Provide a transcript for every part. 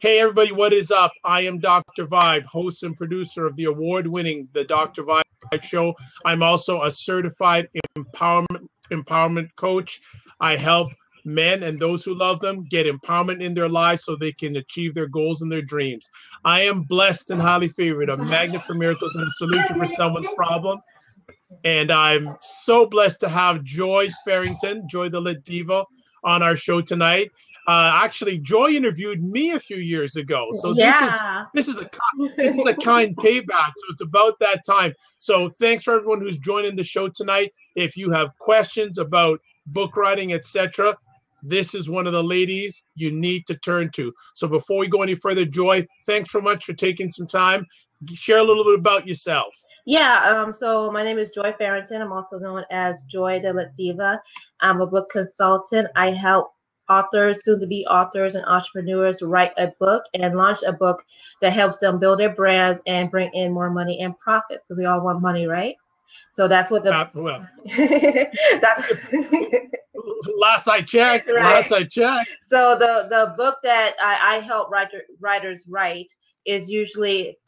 Hey everybody, what is up? I am Dr. Vibe, host and producer of the award-winning The Dr. Vibe Show. I'm also a certified empowerment coach. I help men and those who love them get empowerment in their lives so they can achieve their goals and their dreams. I am blessed and highly favored, a magnet for miracles and a solution for someone's problem. And I'm so blessed to have Joy Farrington, Joy the Lit Diva, on our show tonight. Actually, Joy interviewed me a few years ago, so this is a kind payback. So it's about that time. So thanks for everyone who's joining the show tonight. If you have questions about book writing, etc., this is one of the ladies you need to turn to. So before we go any further, Joy, thanks so much for taking some time. Share a little bit about yourself. Yeah, so my name is Joy Farrington. I'm also known as Joy the Lit Diva. I'm a book consultant. I help authors, soon-to-be authors and entrepreneurs write a book and launch a book that helps them build their brands and bring in more money and profits, because we all want money, right? So that's what the last I checked. Right. Last I checked. So the book that I help writers write is usually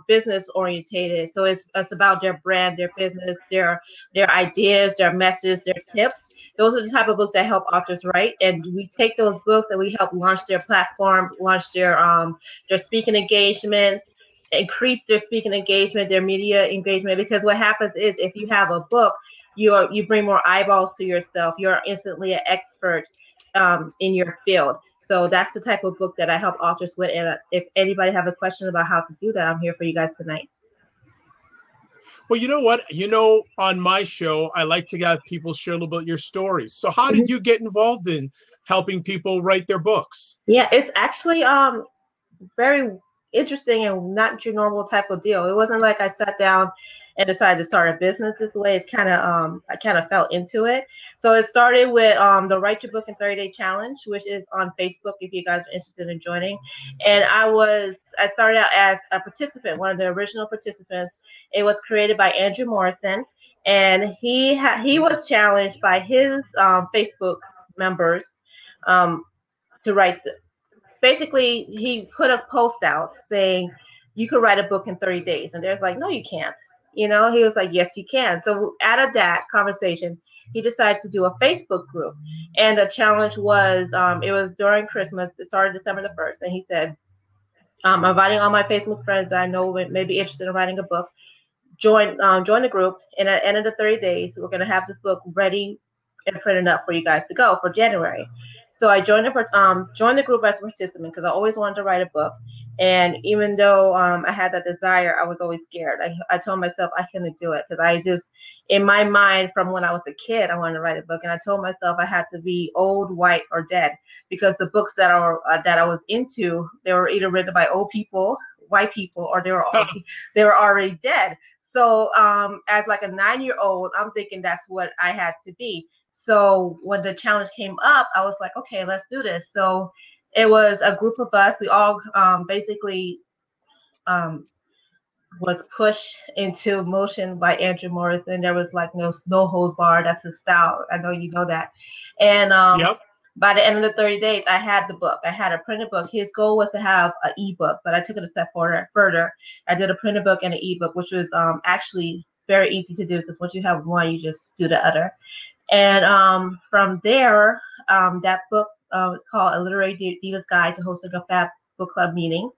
business orientated. So it's about their brand, their business, their ideas, their messages, their tips. Those are the type of books that help authors write, and we take those books and we help launch their platform, launch their speaking engagements, increase their speaking engagement, their media engagement. Because what happens is, if you have a book, you bring more eyeballs to yourself. You're instantly an expert in your field. So that's the type of book that I help authors with. And if anybody have a question about how to do that, I'm here for you guys tonight. Well, you know what? On my show, I like to have people share a little bit your stories. So how did you get involved in helping people write their books? Yeah, it's actually very interesting and not your normal type of deal. It wasn't like I sat down and decided to start a business this way. It's kind of I kind of fell into it. So it started with the Write Your Book in 30-Day Challenge, which is on Facebook if you guys are interested in joining. And I started out as a participant, one of the original participants. It was created by Andrew Morrison, and he was challenged by his Facebook members to write. Basically, he put a post out saying you could write a book in 30 days, and there's like, no, you can't. He was like, yes, you can. So out of that conversation, he decided to do a Facebook group. And the challenge was, it was during Christmas. It started December the 1st. And he said, I'm inviting all my Facebook friends that I know may be interested in writing a book. Join the group. And at the end of the 30 days, we're going to have this book ready and printed up for you guys to go for January. So I joined the group as a participant because I always wanted to write a book. And even though I had that desire, I was always scared. I told myself I couldn't do it because in my mind, from when I was a kid, I wanted to write a book. And I told myself I had to be old, white, or dead, because the books that I was into, they were either written by old people, white people, or they were already dead. So as like a 9-year-old, I'm thinking that's what I had to be. So when the challenge came up, I was like, okay, let's do this. So it was a group of us. We all basically was pushed into motion by Andrew Morrison. There was like no holds barred. That's his style. I know you know that. And by the end of the 30 days, I had the book. I had a printed book. His goal was to have an ebook, but I took it a step further. I did a printed book and an ebook, which was actually very easy to do because once you have one, you just do the other. And from there, that book is called A Literary Diva's Guide to Hosting a Fab Book Club Meeting,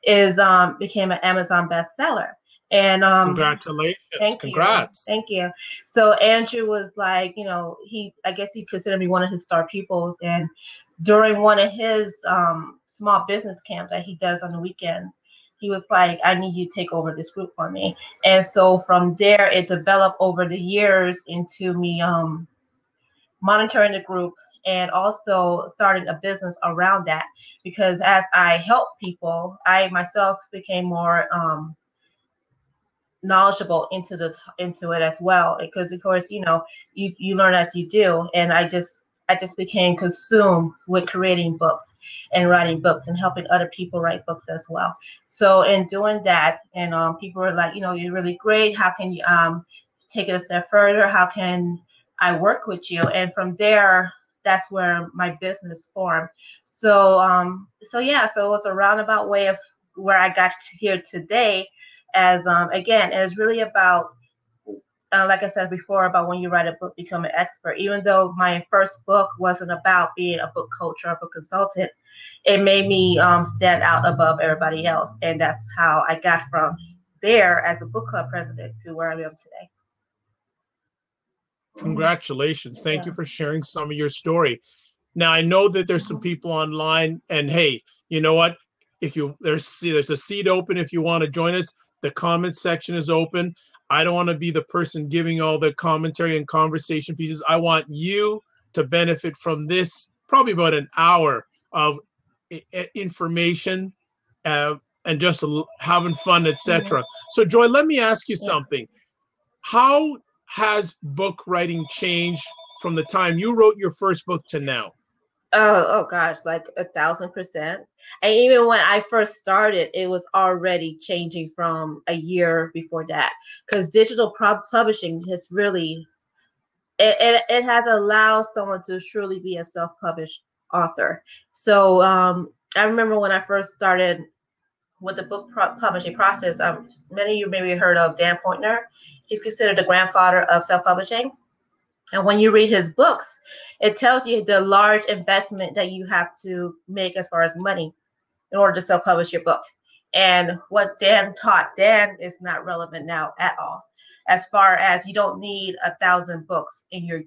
became an Amazon bestseller. And congratulations! Thank you. So Andrew was like, I guess he considered me one of his star pupils. And during one of his small business camps that he does on the weekends, he was like, I need you to take over this group for me. And so from there, it developed over the years into me monitoring the group and also starting a business around that. Because as I helped people, I myself became more knowledgeable into it as well. Because of course, you learn as you do. And I just became consumed with creating books and writing books and helping other people write books as well. So in doing that, and people were like, you're really great. How can you take it a step further? How can I work with you? And from there, that's where my business formed. So yeah, so it was a roundabout way of where I got to here today. As again, it's really about, like I said before, about when you write a book, become an expert. Even though my first book wasn't about being a book coach or a book consultant, it made me stand out above everybody else, and that's how I got from there as a book club president to where I am today. Congratulations. Thank you for sharing some of your story. Now, I know that there's some people online, and hey, you know what? If you there's a seat open if you want to join us. The comment section is open. I don't want to be the person giving all the commentary and conversation pieces. I want you to benefit from this, probably about an hour of information and just having fun, etc. So, Joy, let me ask you something. How has book writing changed from the time you wrote your first book to now? Oh gosh, like 1,000%. And even when I first started, it was already changing from a year before that, because digital publishing has really it has allowed someone to truly be a self-published author. So I remember when I first started with the book publishing process. Many of you maybe heard of Dan Pointner. He's considered the grandfather of self-publishing. And when you read his books, it tells you the large investment that you have to make as far as money in order to self-publish your book. And what Dan taught Dan is not relevant now at all. As far as you don't need 1,000 books in your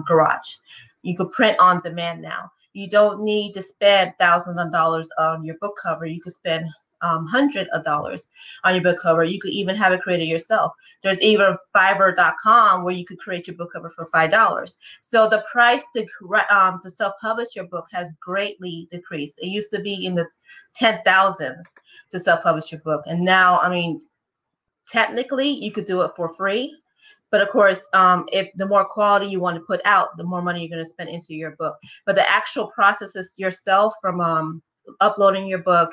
garage. You can print on demand now. You don't need to spend thousands of dollars on your book cover. You could spend hundreds of dollars on your book cover. You could even have it created yourself. There's even Fiverr.com where you could create your book cover for $5. So the price to self-publish your book has greatly decreased. It used to be in the 10,000s to self-publish your book, and now, I mean, technically you could do it for free. But of course, if the more quality you want to put out, the more money you're going to spend into your book. But the actual processes yourself, from uploading your book,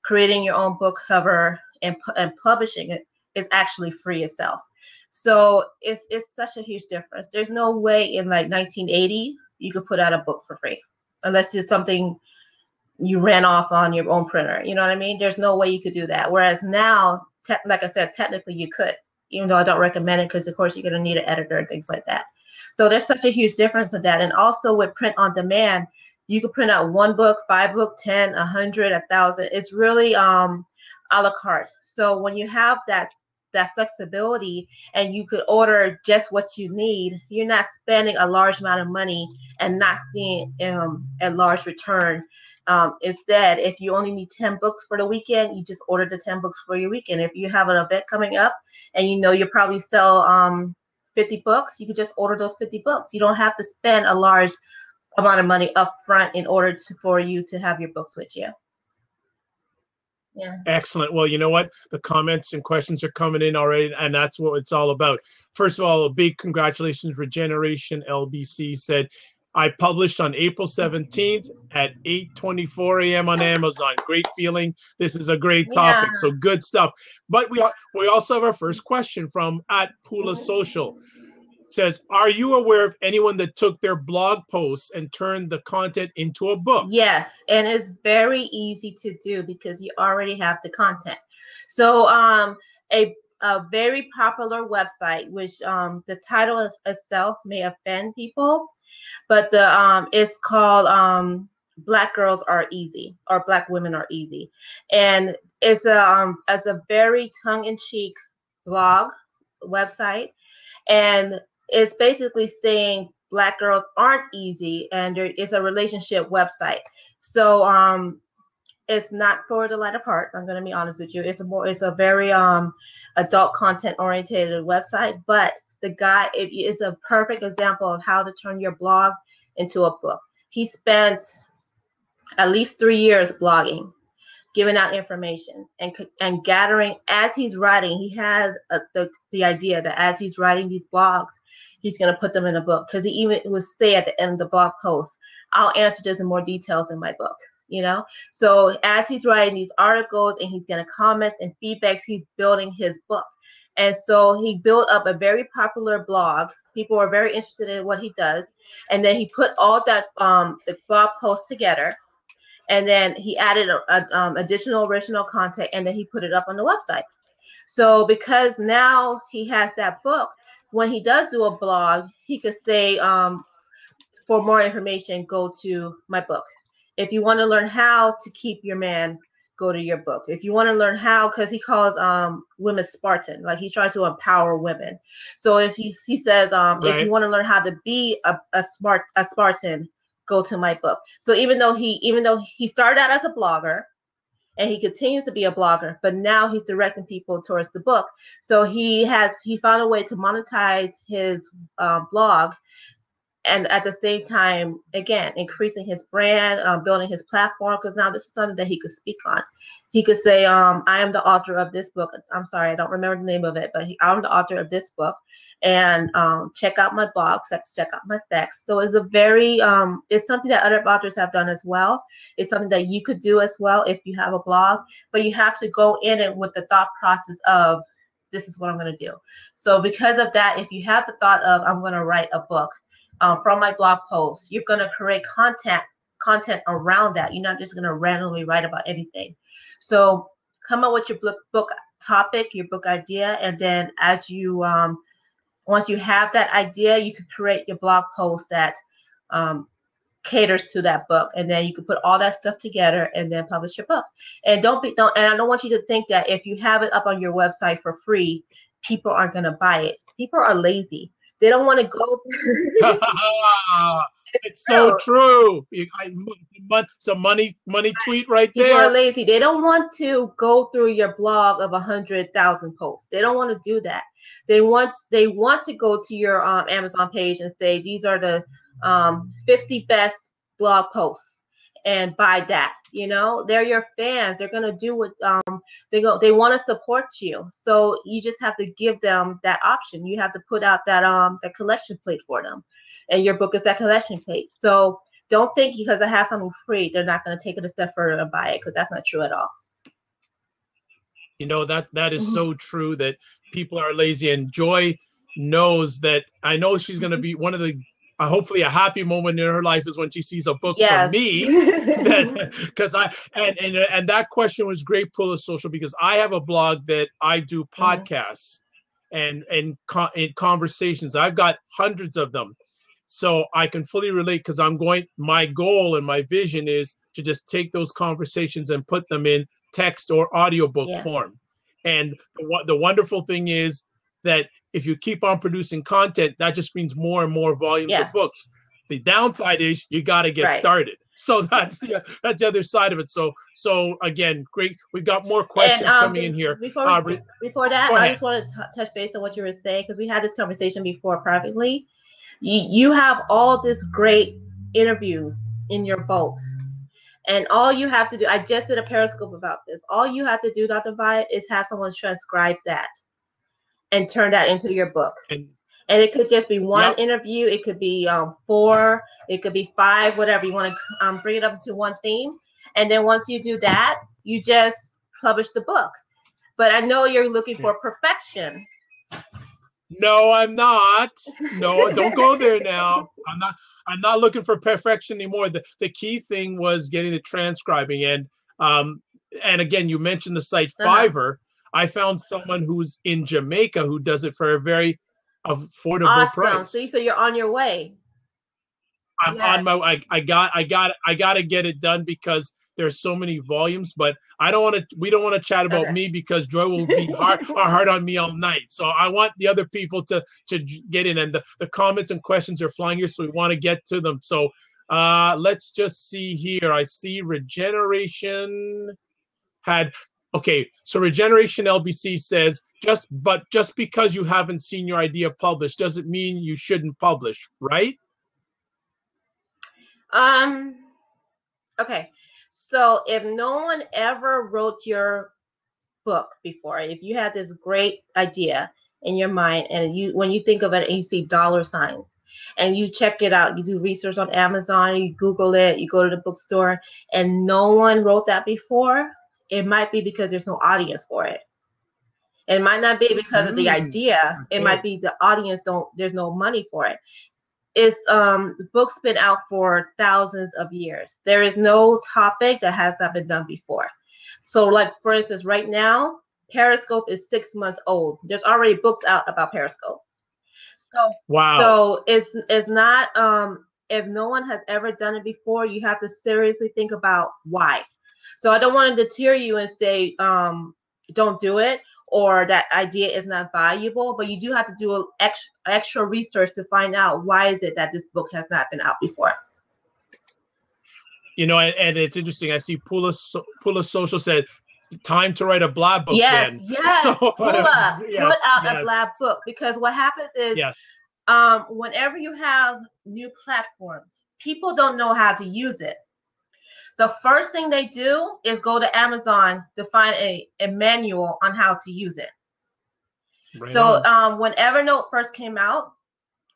creating your own book cover, and publishing it, is actually free itself. So it's such a huge difference. There's no way in like 1980 you could put out a book for free, unless it's something you ran off on your own printer. You know what I mean? There's no way you could do that. Whereas now, like I said, technically you could, even though I don't recommend it, because of course you're going to need an editor and things like that. So there's such a huge difference in that. And also with print on demand, you can print out 1 book, 5 book, 10, 100, 1,000. It's really a la carte. So when you have that flexibility and you could order just what you need, you're not spending a large amount of money and not seeing a large return. Instead, if you only need 10 books for the weekend, you just order the 10 books for your weekend. If you have an event coming up and you know you'll probably sell 50 books, you could just order those 50 books. You don't have to spend a large amount of money up front in order for you to have your books with you. Yeah. Excellent. Well, you know what? The comments and questions are coming in already, and that's what it's all about. First of all, a big congratulations. Regeneration LBC said, I published on April 17th at 8:24 a.m. on Amazon. Great feeling. This is a great topic. So good stuff. But we also have our first question from @Pula Social. Says, are you aware of anyone that took their blog posts and turned the content into a book? Yes, and it's very easy to do because you already have the content. So a very popular website, which the title itself may offend people, but it's called Black Girls Are Easy, or Black Women Are Easy, and it's a very tongue-in-cheek blog website, and it's basically saying Black girls aren't easy, and it's a relationship website. So it's not for the light of heart. I'm going to be honest with you. It's a very adult content oriented website, but the guy, it is a perfect example of how to turn your blog into a book. He spent at least 3 years blogging, giving out information and gathering as he's writing. He has the idea that as he's writing these blogs, he's going to put them in a book, because he even would say at the end of the blog post, I'll answer this in more details in my book, you know? So as he's writing these articles and he's getting comments and feedbacks, he's building his book. And so he built up a very popular blog. People were very interested in what he does. And then he put all that the blog posts together. And then he added additional original content, and then he put it up on the website. So because now he has that book, when he does do a blog, he could say, for more information, go to my book. If you want to learn how to keep your man, go to your book. If you want to learn how, because he calls women Spartan, like he's trying to empower women. So if he says, Right. if you want to learn how to be a Spartan, go to my book. So even though he started out as a blogger, and he continues to be a blogger, but now he's directing people towards the book. So he found a way to monetize his blog, and at the same time, again, increasing his brand, building his platform, because now this is something that he could speak on. He could say, I am the author of this book. I'm sorry, I don't remember the name of it, but I'm the author of this book. And check out my blog, check out my stacks. So it's it's something that other authors have done as well. It's something that you could do as well if you have a blog, but you have to go in it with the thought process of, this is what I'm going to do. So because of that, if you have the thought of, I'm going to write a book, from my blog post, you're going to create content around that. You're not just going to randomly write about anything. So come up with your book topic, your book idea, and then as you once you have that idea, you can create your blog post that caters to that book, and then you can put all that stuff together and then publish your book. And and I don't want you to think that if you have it up on your website for free, people aren't going to buy it. People are lazy. They don't want to go. It's so true. It's a money tweet right there. People are lazy. They don't want to go through your blog of 100,000 posts. They don't want to do that. They want to go to your Amazon page and say, these are the 50 best blog posts, and buy that. You know, they're your fans. They're gonna do what they want to support you. So you just have to give them that option. You have to put out that collection plate for them, and your book is that collection plate. So don't think because I have something free, they're not going to take it a step further and buy it, because that's not true at all. You know, that is so true, that people are lazy, and Joy knows that. I know she's going to be one of the hopefully a happy moment in her life is when she sees a book from me. Because and that question was great, Pull Social, because I have a blog that I do podcasts and conversations. I've got hundreds of them. So I can fully relate, because my goal and my vision is to just take those conversations and put them in text or audiobook form. And the wonderful thing is that if you keep on producing content, that just means more and more volumes of books. The downside is you got to get started. So that's the other side of it. So again, great. We've got more questions coming in here. Before that, I just want to touch base on what you were saying, because we had this conversation before privately. You have all this great interviews in your boat. And all you have to do, I just did a Periscope about this. All you have to do, Dr. Vibe, is have someone transcribe that and turn that into your book. And it could just be one interview. It could be 4. It could be 5, whatever. You want to bring it up to one theme. And then once you do that, you just publish the book. But I know you're looking for perfection. No, I'm not. No, don't go there now. I'm not looking for perfection anymore. The key thing was getting the transcribing. And again, you mentioned the site Fiverr. I found someone who's in Jamaica who does it for a very affordable price. See, so you're on your way. I'm on my. I got to get it done, because there's so many volumes. But we don't want to chat about me, because Joy will be hard on me all night. So I want the other people to get in, and the comments and questions are flying here, so we want to get to them. So let's just see here. I see Regeneration had. Okay, so Regeneration LBC says, just because you haven't seen your idea published doesn't mean you shouldn't publish, right? Okay. So if no one ever wrote your book before, if you had this great idea in your mind, and when you think of it and you see dollar signs, and you check it out, you do research on Amazon, you Google it, you go to the bookstore, and no one wrote that before, it might be because there's no audience for it. It might not be because of the idea. It Okay. might be the audience there's no money for it. It's the book's been out for thousands of years. There is no topic that has not been done before. So like for instance, right now, Periscope is 6 months old. There's already books out about Periscope. So Wow. so it's not if no one has ever done it before, you have to seriously think about why. So I don't want to deter you and say don't do it or that idea is not valuable, but you do have to do extra research to find out why is it that this book has not been out before. You know, and it's interesting. I see Pula Social said, time to write a blab book. Yes, then. yes. So, Pula, yes, put out yes. a blab book, because what happens is Yes. whenever you have new platforms, people don't know how to use it. The first thing they do is go to Amazon to find a manual on how to use it. Right so on. when Evernote first came out,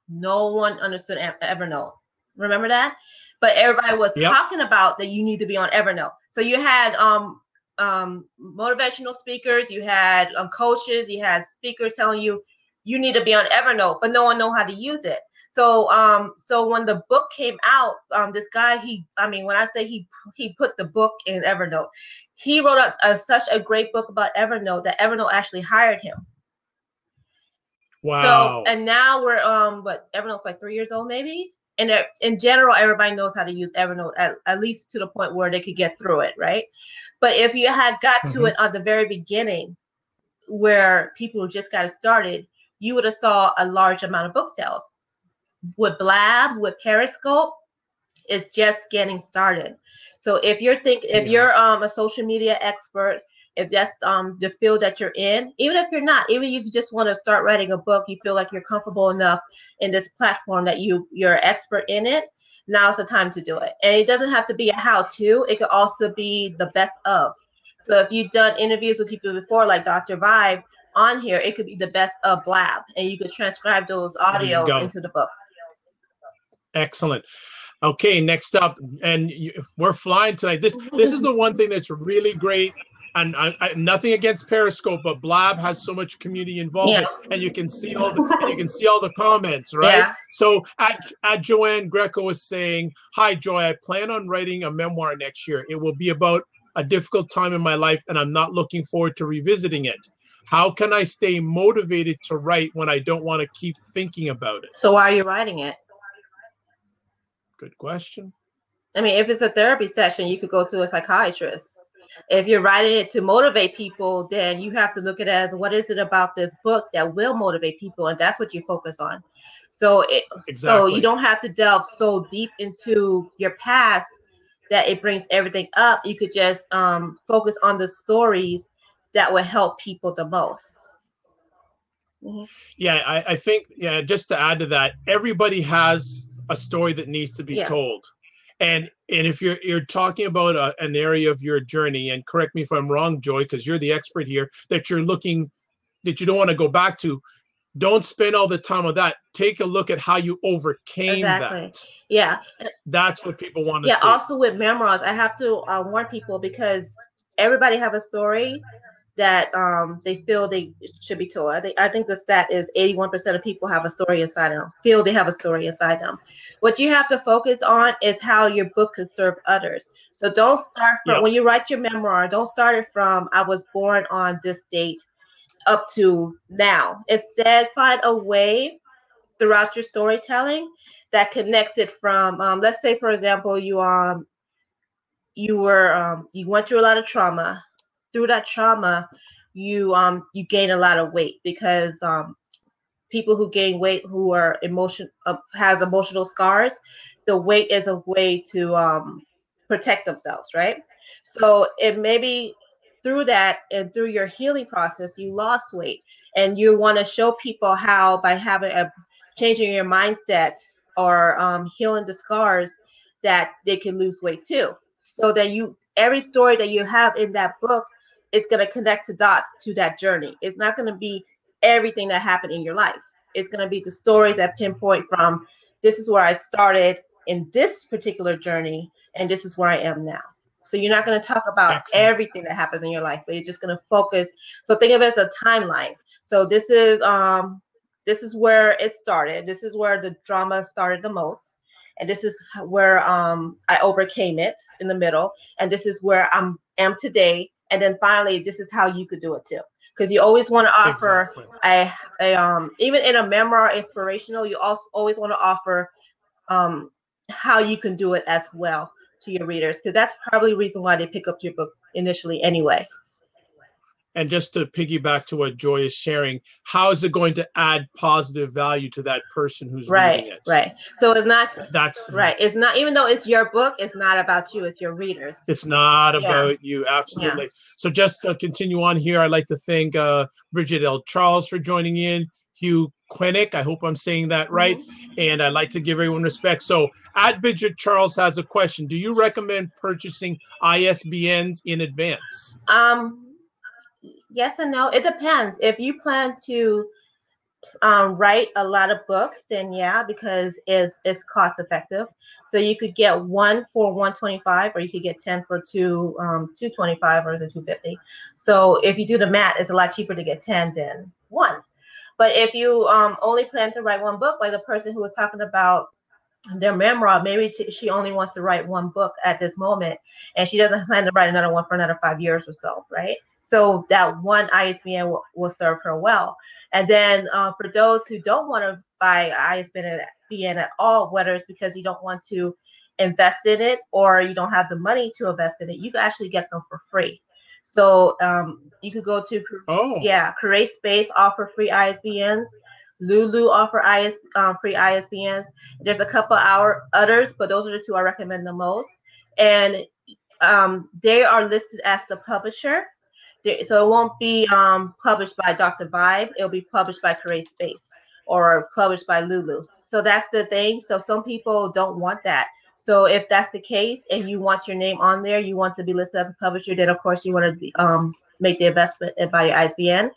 no one understood Evernote. Remember that? But everybody was talking about that you need to be on Evernote. So you had motivational speakers, you had coaches, you had speakers telling you need to be on Evernote, but no one know how to use it. So so when the book came out, this guy, when I say he put the book in Evernote, he wrote such a great book about Evernote that Evernote actually hired him. Wow. So and now we're Evernote's like 3 years old maybe. And in general, everybody knows how to use Evernote, at least to the point where they could get through it, right? But if you had got to it at the very beginning, where people just got started, you would have saw a large amount of book sales. With Blab, with Periscope, it's just getting started. So if you're you're a social media expert, if that's the field that you're in, even if you're not, even if you just want to start writing a book, you feel like you're comfortable enough in this platform that you're an expert in it, now's the time to do it. And it doesn't have to be a how-to. It could also be the best of. So if you've done interviews with people before, like Dr. Vibe on here, it could be the best of Blab, and you could transcribe those audios into the book. Excellent. Okay, next up, and we're flying tonight. This is the one thing that's really great, and nothing against Periscope, but Blab has so much community involvement, and you can see all the comments, right? Yeah. So at Joanne Greco was saying, "Hi Joy, I plan on writing a memoir next year. It will be about a difficult time in my life, and I'm not looking forward to revisiting it. How can I stay motivated to write when I don't want to keep thinking about it?" So why are you writing it? Good question. I mean, if it's a therapy session, you could go to a psychiatrist. If you're writing it to motivate people, then you have to look at it as, what is it about this book that will motivate people, and that's what you focus on. So so you don't have to delve so deep into your past that it brings everything up. You could just focus on the stories that will help people the most. Yeah, I think, just to add to that, everybody has a story that needs to be told. And if you're talking about an area of your journey, and correct me if I'm wrong, Joy, because you're the expert here, that you don't want to go back to, don't spend all the time on that. Take a look at how you overcame that. Yeah. That's what people want to see. Yeah, also with memoirs, I have to warn people, because everybody have a story that they feel they should be told. I think the stat is 81% of people have a story inside them, feel they have a story inside them. What you have to focus on is how your book can serve others. So don't start from, when you write your memoir, don't start it from, I was born on this date up to now. Instead, find a way throughout your storytelling that connects it from, let's say, for example, you went through a lot of trauma. Through that trauma, you gain a lot of weight, because people who gain weight, who are has emotional scars, the weight is a way to protect themselves, right? So it maybe through that and through your healing process, you lost weight, and you want to show people how, by having changing your mindset or healing the scars, that they can lose weight too. So that every story that you have in that book, it's going to connect to that journey. It's not going to be everything that happened in your life. It's going to be the stories that pinpoint from, this is where I started in this particular journey, and this is where I am now. So you're not going to talk about Excellent. everything that happens in your life, but you're just going to focus. So think of it as a timeline. So this is where it started. This is where the drama started the most. And this is where I overcame it in the middle. And this is where I am today. And then finally, this is how you could do it too. Because you always want to offer even in a memoir inspirational, you also always want to offer how you can do it as well to your readers, because that's probably the reason why they pick up your book initially anyway. And just to piggyback to what Joy is sharing, how is it going to add positive value to that person who's reading it? Right. So it's not, that's right. It's not, even though it's your book, it's not about you, it's your readers. It's not about you. Absolutely. Yeah. So just to continue on here, I'd like to thank Bridget L. Charles for joining in, Hugh Quinnick, I hope I'm saying that right. And I'd like to give everyone respect. So at Bridget Charles has a question. Do you recommend purchasing ISBNs in advance? Yes and no. It depends. If you plan to write a lot of books, then yeah, because it's cost effective. So you could get one for $125, or you could get 10 for $225, or is it $250? So if you do the math, it's a lot cheaper to get 10 than one. But if you only plan to write one book, like the person who was talking about their memoir, maybe she only wants to write one book at this moment, and she doesn't plan to write another one for another 5 years or so, right? So that one ISBN will serve her well. And then for those who don't want to buy ISBN at all, whether it's because you don't want to invest in it or you don't have the money to invest in it, you can actually get them for free. So you could go to Create Space, offer free ISBNs. Lulu offer free ISBNs. There's a couple others, but those are the two I recommend the most. And they are listed as the publisher. So it won't be published by Dr. Vibe. It'll be published by Create Space or published by Lulu. So that's the thing. So some people don't want that. So if that's the case and you want your name on there, you want to be listed as a publisher, then of course you want to make the investment and buy your ISBN.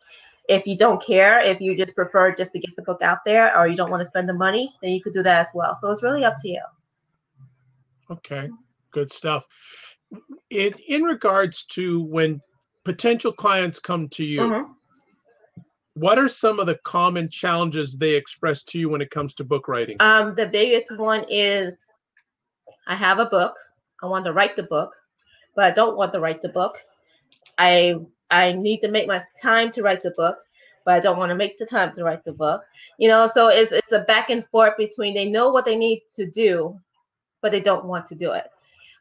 If you don't care, if you just prefer just to get the book out there, or you don't want to spend the money, then you could do that as well. So it's really up to you. Okay, good stuff. In regards to when potential clients come to you, what are some of the common challenges they express to you when it comes to book writing? The biggest one is, I have a book. I want to write the book, but I don't want to write the book. I need to make my time to write the book, but I don't want to make the time to write the book. So it's a back and forth between they know what they need to do, but they don't want to do it.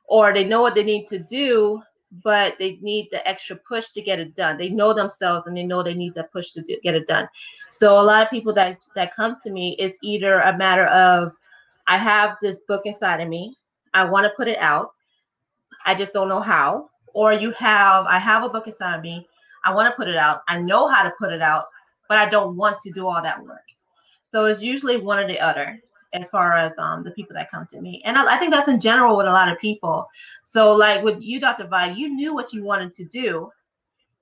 Or they know what they need to do, but they need the extra push to get it done. They know themselves and they know they need the push to get it done. So a lot of people that come to me, it's either a matter of, I have this book inside of me, I want to put it out, I just don't know how. Or I have a book inside of me, I want to put it out, I know how to put it out, but I don't want to do all that work. So it's usually one or the other as far as the people that come to me. And I think that's in general with a lot of people. So like with you, Dr. Vibe, you knew what you wanted to do.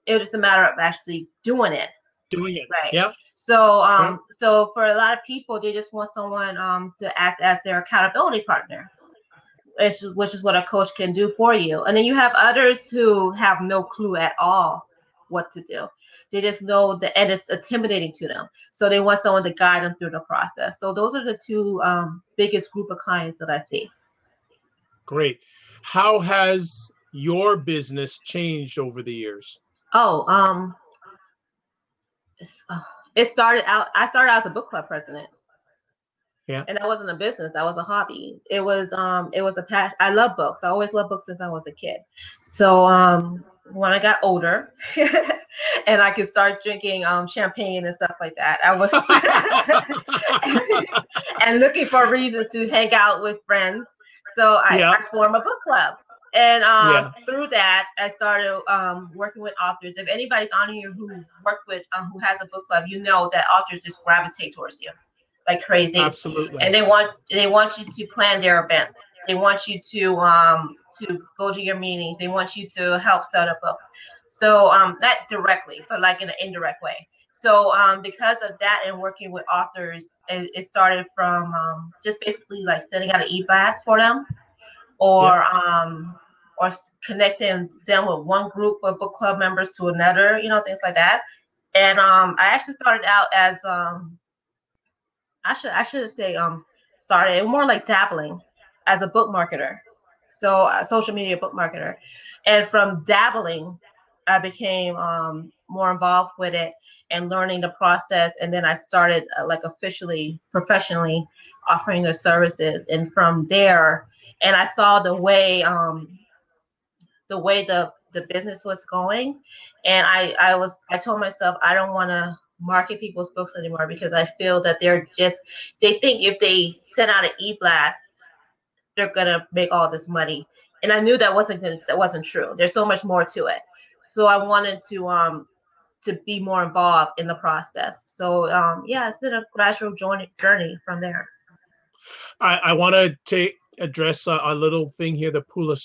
It was just a matter of actually doing it. Right. Yep. So so for a lot of people, they just want someone to act as their accountability partner, which is what a coach can do for you. And then you have others who have no clue at all what to do. They just know and it's intimidating to them. So they want someone to guide them through the process. So those are the two biggest group of clients that I see. Great. How has your business changed over the years? I started out as a book club president. Yeah. And that wasn't a business. That was a hobby. It was a passion. I love books. I always loved books since I was a kid. So when I got older and I could start drinking champagne and stuff like that, I was and looking for reasons to hang out with friends. So I formed a book club. And through that, I started working with authors. If anybody's on here who worked with, who has a book club, you know that authors just gravitate towards you like crazy. Absolutely. And they want you to plan their events. They want you to go to your meetings. They want you to help sell their books. So not directly, but like in an indirect way. So because of that and working with authors, it started from just basically like sending out an e-blast for them, or or connecting them with one group of book club members to another, things like that. And I actually started out as I should say started more like dabbling as a book marketer, so a social media book marketer, and from dabbling, I became more involved with it and learning the process, and then I started like officially, professionally offering the services, and from there, and I saw the business was going, and I told myself I don't want to market people's books anymore because I feel that they think if they send out an e-blast they're gonna make all this money, and I knew that wasn't true. There's so much more to it, so I wanted to be more involved in the process. So yeah, it's been a gradual journey from there. I want to address a little thing here that Pula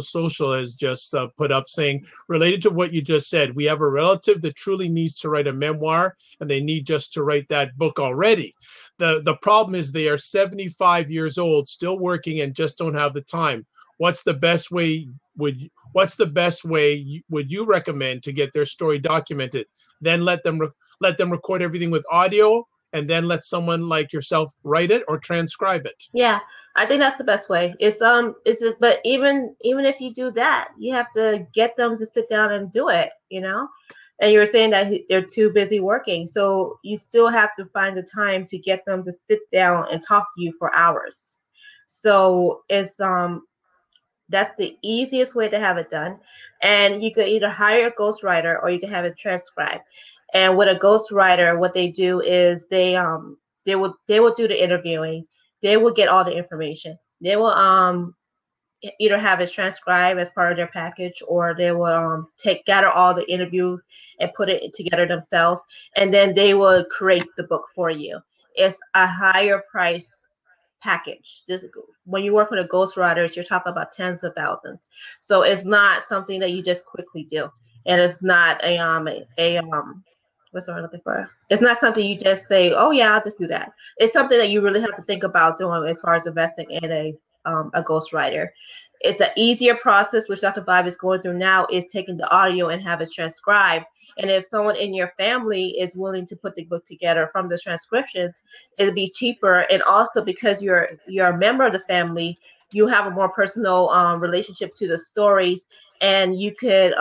Social has just put up, saying, related to what you just said, we have a relative that truly needs to write a memoir, and they need just to write that book already. The problem is they are 75 years old, still working, and just don't have the time. What's the best way would you recommend to get their story documented? Then let them record everything with audio, and then let someone like yourself write it or transcribe it. Yeah, I think that's the best way. It's just, but even if you do that, you have to get them to sit down and do it, And you were saying that they're too busy working, so you still have to find the time to get them to sit down and talk to you for hours. So that's the easiest way to have it done. And you could either hire a ghostwriter or you can have it transcribed. And with a ghostwriter, what they do is they will do the interviewing. They will get all the information. They will either have it transcribed as part of their package, or they will gather all the interviews and put it together themselves, and then they will create the book for you. It's a higher price package. When you work with a ghostwriter, you're talking about tens of thousands. So it's not something that you just quickly do, and it's not what's what I'm looking for? It's not something you just say, oh yeah, I'll just do that. It's something that you really have to think about doing as far as investing in a ghostwriter. It's an easier process, which Dr. Vibe is going through now, is taking the audio and have it transcribed. And if someone in your family is willing to put the book together from the transcriptions, it'll be cheaper. And also because you're a member of the family, you have a more personal relationship to the stories, and you could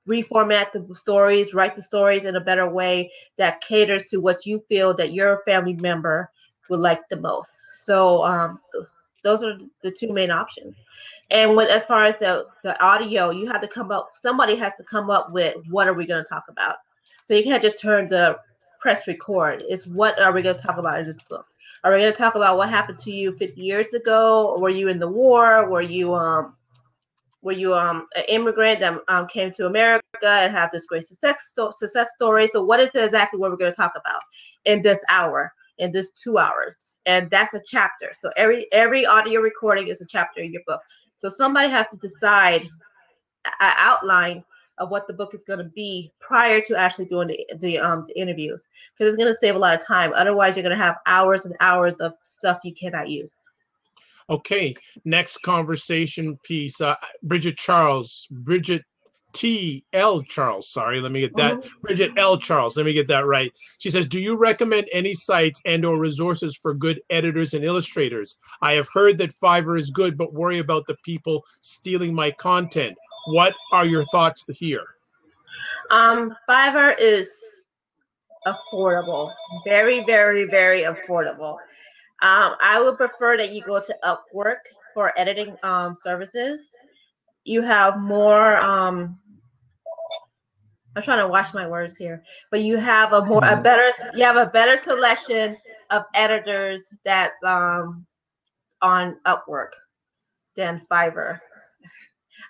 reformat the stories, write the stories in a better way that caters to what you feel that your family member would like the most. So those are the two main options. And as far as the audio, you have to somebody has to come up with what are we going to talk about. So you can't just turn the press record. It's what are we going to talk about in this book? Are we going to talk about what happened to you 50 years ago? Were you in the war? Were you an immigrant that came to America and have this great success story? So what is exactly what we're going to talk about in this hour, in this 2 hours? And that's a chapter. So every audio recording is a chapter in your book. So somebody has to decide an outline of what the book is going to be prior to actually doing the interviews, because it's going to save a lot of time. Otherwise, you're going to have hours and hours of stuff you cannot use. Okay, next conversation piece. Bridget T. L. Charles, sorry, let me get that. Bridget L. Charles, let me get that right. She says, do you recommend any sites and or resources for good editors and illustrators? I have heard that Fiverr is good, but worry about the people stealing my content. What are your thoughts here? Fiverr is affordable, very, very, very affordable. I would prefer that you go to Upwork for editing services. You have more I'm trying to watch my words here, but you have a better selection of editors that's on Upwork than Fiverr.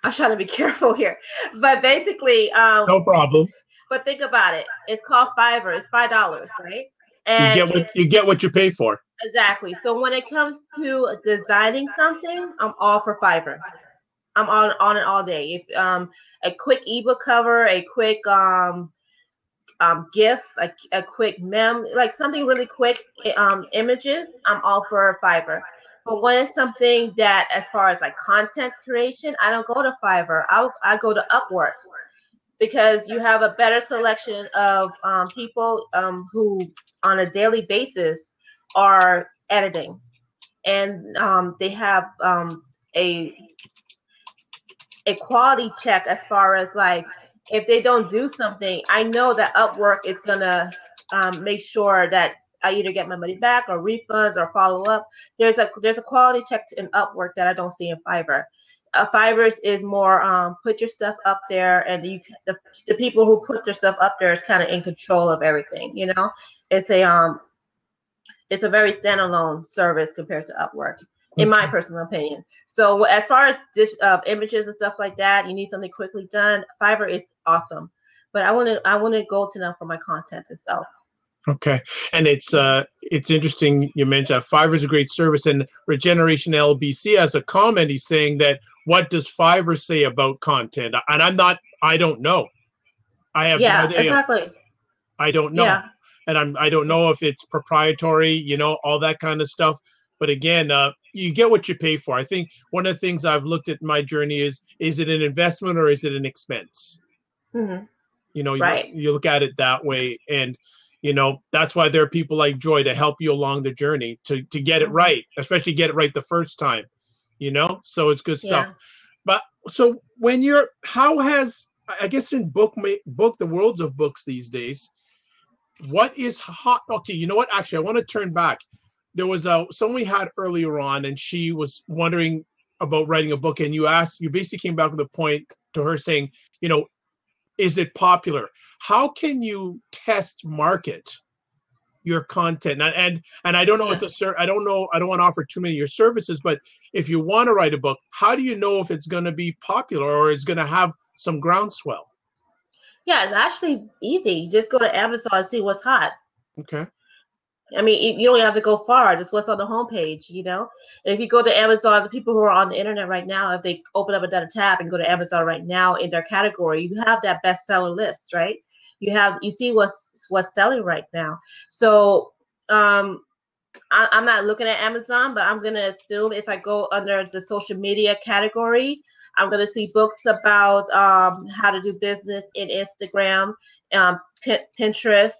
I'm trying to be careful here, but basically, no problem. But think about it. It's called Fiverr. It's $5, right? And you get what you pay for. Exactly. So when it comes to designing something, I'm all for Fiverr. I'm on it all day. If a quick ebook cover, a quick GIF, a quick mem, like something really quick, images, I'm all for Fiverr. But when it's something that, as far as like content creation, I don't go to Fiverr. I go to Upwork, because you have a better selection of people who on a daily basis are editing, and they have a quality check as far as like, if they don't do something, I know that Upwork is gonna make sure that I either get my money back or refunds or follow up. There's a quality check in Upwork that I don't see in Fiverr. Fiverr is more put your stuff up there, and the people who put their stuff up there is kind of in control of everything. You know, it's a very standalone service compared to Upwork, in my personal opinion. So as far as images and stuff like that, you need something quickly done. Fiverr is awesome, but I want to go to them for my content itself. Okay, and it's interesting you mentioned that Fiverr is a great service, and Regeneration LBC has a comment. He's saying that, what does Fiverr say about content? And I don't know. I have no idea. Exactly. I don't know. Yeah. And I don't know if it's proprietary, you know, all that kind of stuff. But again, you get what you pay for. I think one of the things I've looked at in my journey is it an investment or is it an expense? Mm-hmm. You know, right. you look at it that way. And, you know, that's why there are people like Joy to help you along the journey to get it right, especially get it right the first time, you know? So it's good stuff. Yeah. But so I guess in the worlds of books these days, what is hot? Okay, you know what? Actually, I want to turn back. There was someone we had earlier on, and she was wondering about writing a book, and you basically came back with a point to her saying, you know, is it popular? How can you test market your content? And I don't know, I don't want to offer too many of your services, but if you want to write a book, how do you know if it's going to be popular or is going to have some groundswell? Yeah, it's actually easy. Just go to Amazon and see what's hot. Okay. I mean, you don't have to go far. Just what's on the homepage, you know? If you go to Amazon, the people who are on the internet right now, if they open up another tab and go to Amazon right now in their category, you have that bestseller list, right? You see what's selling right now. So I'm not looking at Amazon, but I'm going to assume if I go under the social media category, I'm going to see books about how to do business in Instagram, Pinterest.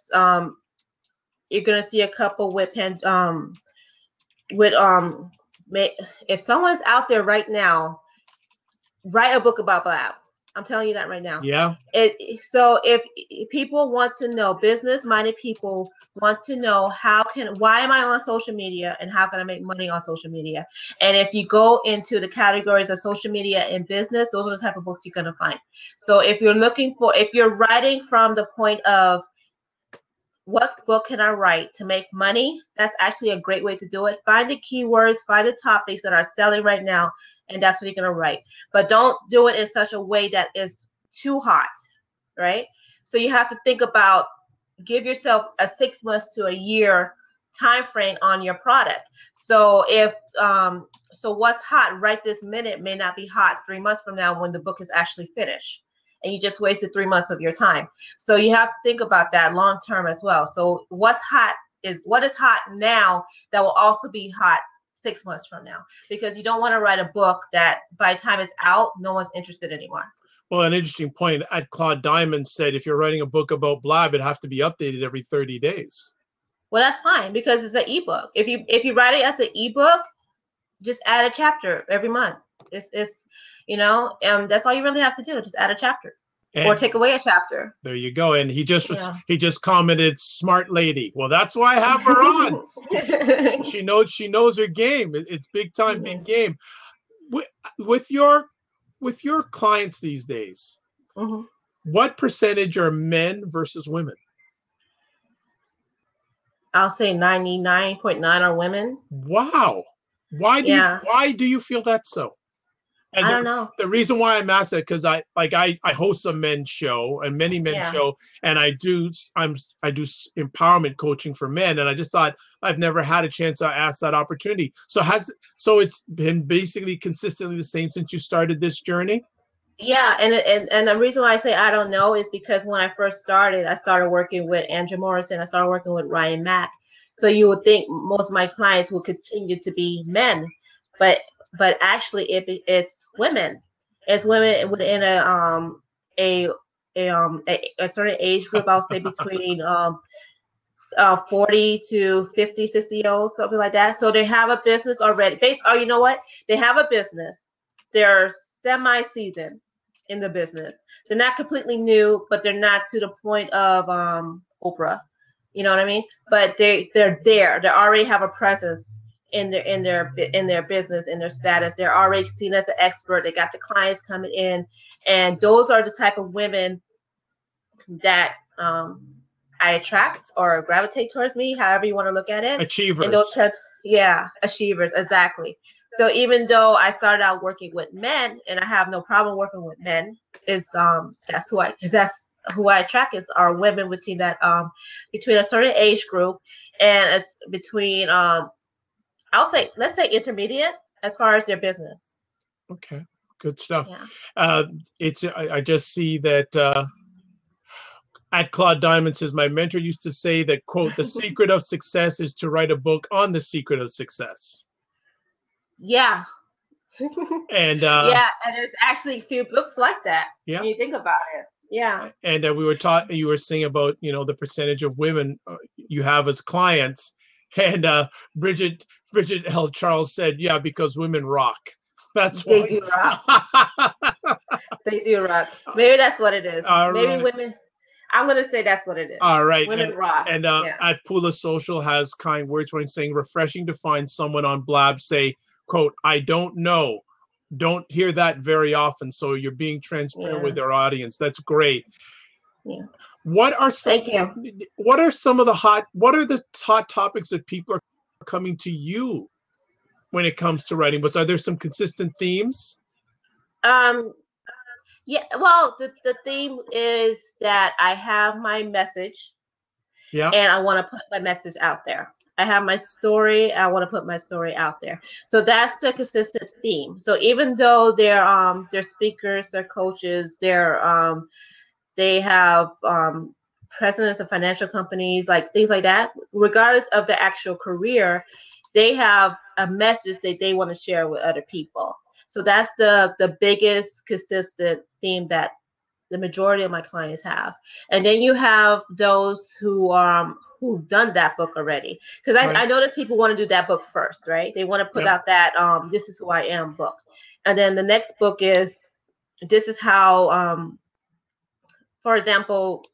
You're going to see a couple with if someone's out there right now, write a book about Blab. I'm telling you that right now. Yeah. So if people want to know, business-minded people want to know why am I on social media and how can I make money on social media? And if you go into the categories of social media and business, those are the type of books you're going to find. So if you're writing from the point of what book can I write to make money, that's actually a great way to do it. Find the keywords, find the topics that are selling right now, and that's what you're going to write. But don't do it in such a way that is too hot, right? So you have to think about, give yourself a 6 months to a year time frame on your product. So what's hot right this minute may not be hot 3 months from now when the book is actually finished. And you just wasted 3 months of your time. So you have to think about that long term as well. So what is hot now that will also be hot 6 months from now, because you don't want to write a book that by the time it's out, no one's interested anymore. Well, an interesting point. Claude Diamond said if you're writing a book about Blab, it'd have to be updated every 30 days. Well, that's fine because it's an ebook. If you write it as an ebook, just add a chapter every month. It's that's all you really have to do. Just add a chapter. Or take away a chapter. There you go. And he just commented, "Smart lady." Well, that's why I have her on. she knows her game. It's big time, big game. With your clients these days, what percentage are men versus women? I'll say 99.9 are women. Wow. Why do you feel that's so? And I don't know. The reason why I'm asked that, because I host a men's show, and many men's show, and I do empowerment coaching for men, and I just thought I've never had a chance to ask that opportunity. So it's been basically consistently the same since you started this journey? Yeah, and the reason why I say I don't know is because when I first started, I started working with Andrew Morrison, I started working with Ryan Mack. So you would think most of my clients will continue to be men, but actually it's women. It's women within a a certain age group. I'll say between 40 to 50, 60 years old, something like that. So they have a business already. Oh, you know what? They have a business. They're semi-seasoned in the business. They're not completely new, but they're not to the point of Oprah. You know what I mean? But they're there. They already have a presence in their business, in their status. They're already seen as an expert. They got the clients coming in, and those are the type of women that I attract or gravitate towards me, however you want to look at it. Achievers. And those achievers, exactly. So even though I started out working with men, and I have no problem working with men, that's who I attract are women between a certain age group, and it's between let's say intermediate as far as their business. Okay, good stuff. Yeah. I just see that at Claude Diamond says, my mentor used to say that, quote, the secret of success is to write a book on the secret of success. Yeah. And yeah, and there's actually a few books like that. Yeah. When you think about it. Yeah. And you were saying about, the percentage of women you have as clients. And Bridget L. Charles said, yeah, because women rock. That's why. They do rock. They do rock. Maybe that's what it is. Maybe women. I'm going to say that's what it is. All right. Women rock. And at Pula Social has kind words when saying, refreshing to find someone on Blab say, quote, I don't know. Don't hear that very often. So you're being transparent with their audience. That's great. Yeah. What are some of the hot topics that people are coming to you when it comes to writing? Are there some consistent themes? Yeah, well, the theme is that I have my message, and I want to put my message out there. I have my story, I want to put my story out there. So that's the consistent theme. So even though they're speakers, they're coaches, they have presidents of financial companies, like things like that, regardless of their actual career, they have a message that they want to share with other people. So that's the biggest consistent theme that the majority of my clients have. And then you have those who've done that book already. Because I notice people want to do that book first, right? They want to put out that This Is Who I Am book. And then the next book is This Is How, for example,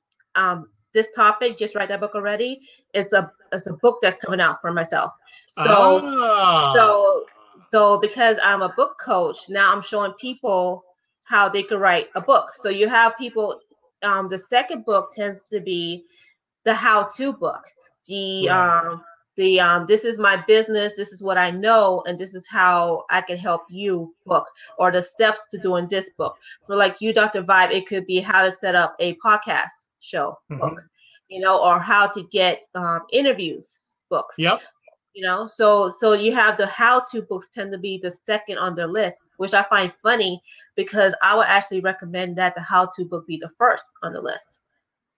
this topic, just write that book already. It's a book that's coming out for myself. So because I'm a book coach, now I'm showing people how they could write a book. So you have people, the second book tends to be the how-to book. This is my business, this is what I know, and this is how I can help you book, or the steps to doing this book. For like you, Dr. Vibe, it could be how to set up a podcast show book, or how to get interviews books. Yep. So you have the how-to books tend to be the second on the list, which I find funny because I would actually recommend that the how-to book be the first on the list.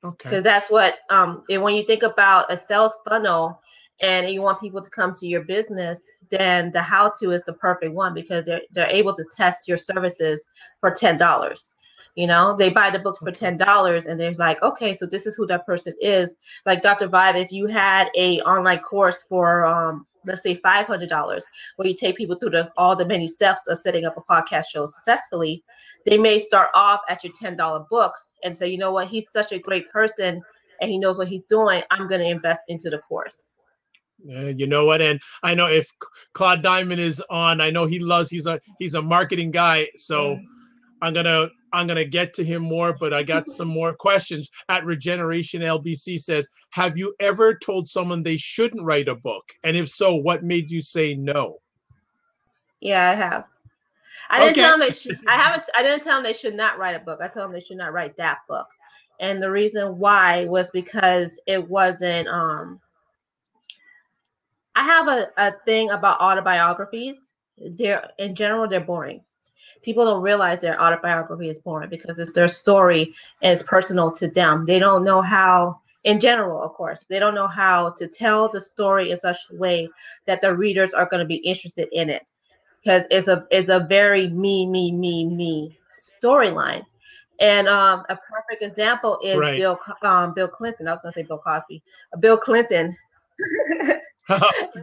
Okay. Because that's what, and when you think about a sales funnel and you want people to come to your business, then the how-to is the perfect one because they're able to test your services for $10. They buy the book for $10 and they're like, okay, so this is who that person is. Like Dr. Vibe, if you had a online course for, let's say $500, where you take people through all the many steps of setting up a podcast show successfully, they may start off at your $10 book and say, you know what, he's such a great person and he knows what he's doing. I'm going to invest into the course. You know what? And I know if Claude Diamond is on, I know he's a marketing guy. So I'm gonna get to him more, but I got some more questions. At Regeneration LBC says, have you ever told someone they shouldn't write a book? And if so, what made you say no? Yeah, I have. I didn't tell them I didn't tell them they should not write a book. I told them they should not write that book. And the reason why was because it wasn't I have a thing about autobiographies. In general, they're boring. People don't realize their autobiography is boring because it's their story and it's personal to them. They don't know how in general, of course. They don't know how to tell the story in such a way that the readers are going to be interested in it, because it's a very me storyline. And a perfect example is Right. Bill Clinton. I was going to say Bill Cosby. Bill Clinton.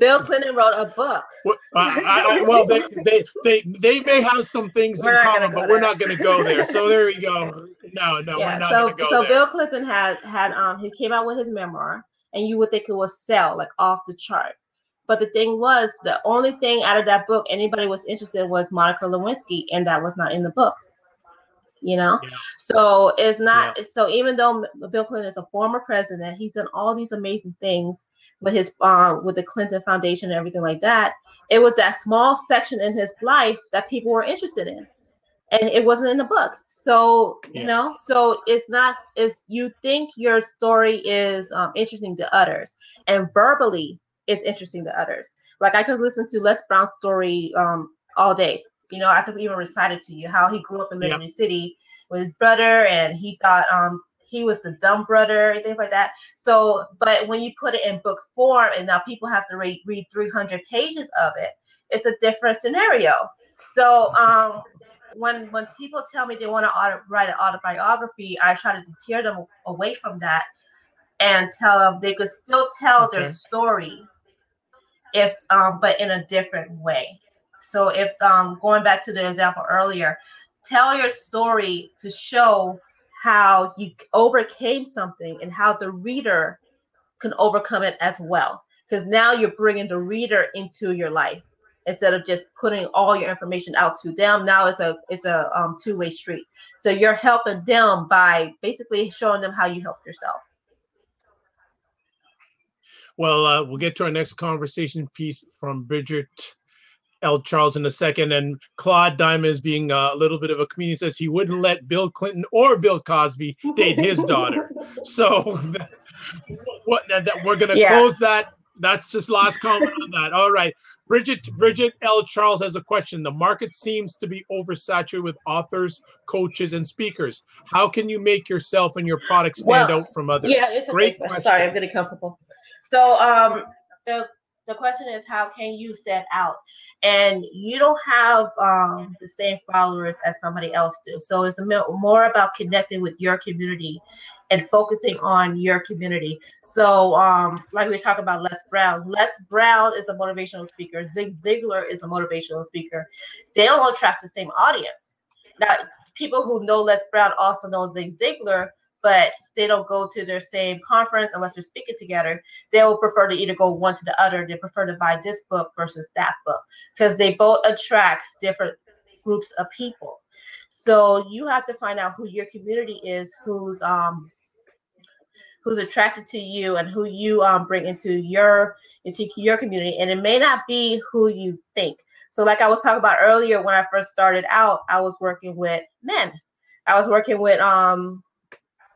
Bill Clinton wrote a book. Well, they may have some things in common, but we're not going to go there. So there we go. No, Yeah, we're not going to go so there. Bill Clinton had he came out with his memoir, and you would think it would sell like off the chart. But the thing was, the only thing out of that book anybody was interested in was Monica Lewinsky, and that was not in the book. You know, Yeah. so it's not. Yeah. So even though Bill Clinton is a former president, he's done all these amazing things with his with the Clinton Foundation and everything like that. It was that small section in his life that people were interested in, and it wasn't in the book. So you know, so it's not. It's you think your story is interesting to others, and verbally it's interesting to others. Like I could listen to Les Brown's story all day. You know, I could even recite it to you how he grew up in Liberty City with his brother, and he thought he was the dumb brother and things like that. So, but when you put it in book form, and now people have to read 300 pages of it, it's a different scenario. So, when people tell me they want to write an autobiography, I try to deter them away from that and tell them they could still tell their story, if but in a different way. So if going back to the example earlier, tell your story to show how you overcame something and how the reader can overcome it as well. Because now you're bringing the reader into your life instead of just putting all your information out to them. Now it's a two-way street. So you're helping them by basically showing them how you helped yourself. Well, we'll get to our next conversation piece from Bridget L. Charles in a second. And Claude Diamond is being a little bit of a comedian, says he wouldn't let Bill Clinton or Bill Cosby date his daughter. So we're going to close that. That's just last comment on that. All right. Bridget L. Charles has a question. The market seems to be oversaturated with authors, coaches, and speakers. How can you make yourself and your product stand out from others? Yeah, it's Great question. Sorry, I'm getting comfortable. So the question is, how can you stand out? And you don't have the same followers as somebody else do. So it's more about connecting with your community and focusing on your community. So like we were talking about Les Brown. Les Brown is a motivational speaker. Zig Ziglar is a motivational speaker. They don't attract the same audience. Now, people who know Les Brown also know Zig Ziglar, but they don't go to their same conference unless they're speaking together. They will prefer to either go one to the other. They prefer to buy this book versus that book because they both attract different groups of people. So you have to find out who your community is, who's attracted to you, and who you bring into your community. And it may not be who you think. So like I was talking about earlier, when I first started out, I was working with men. I was working with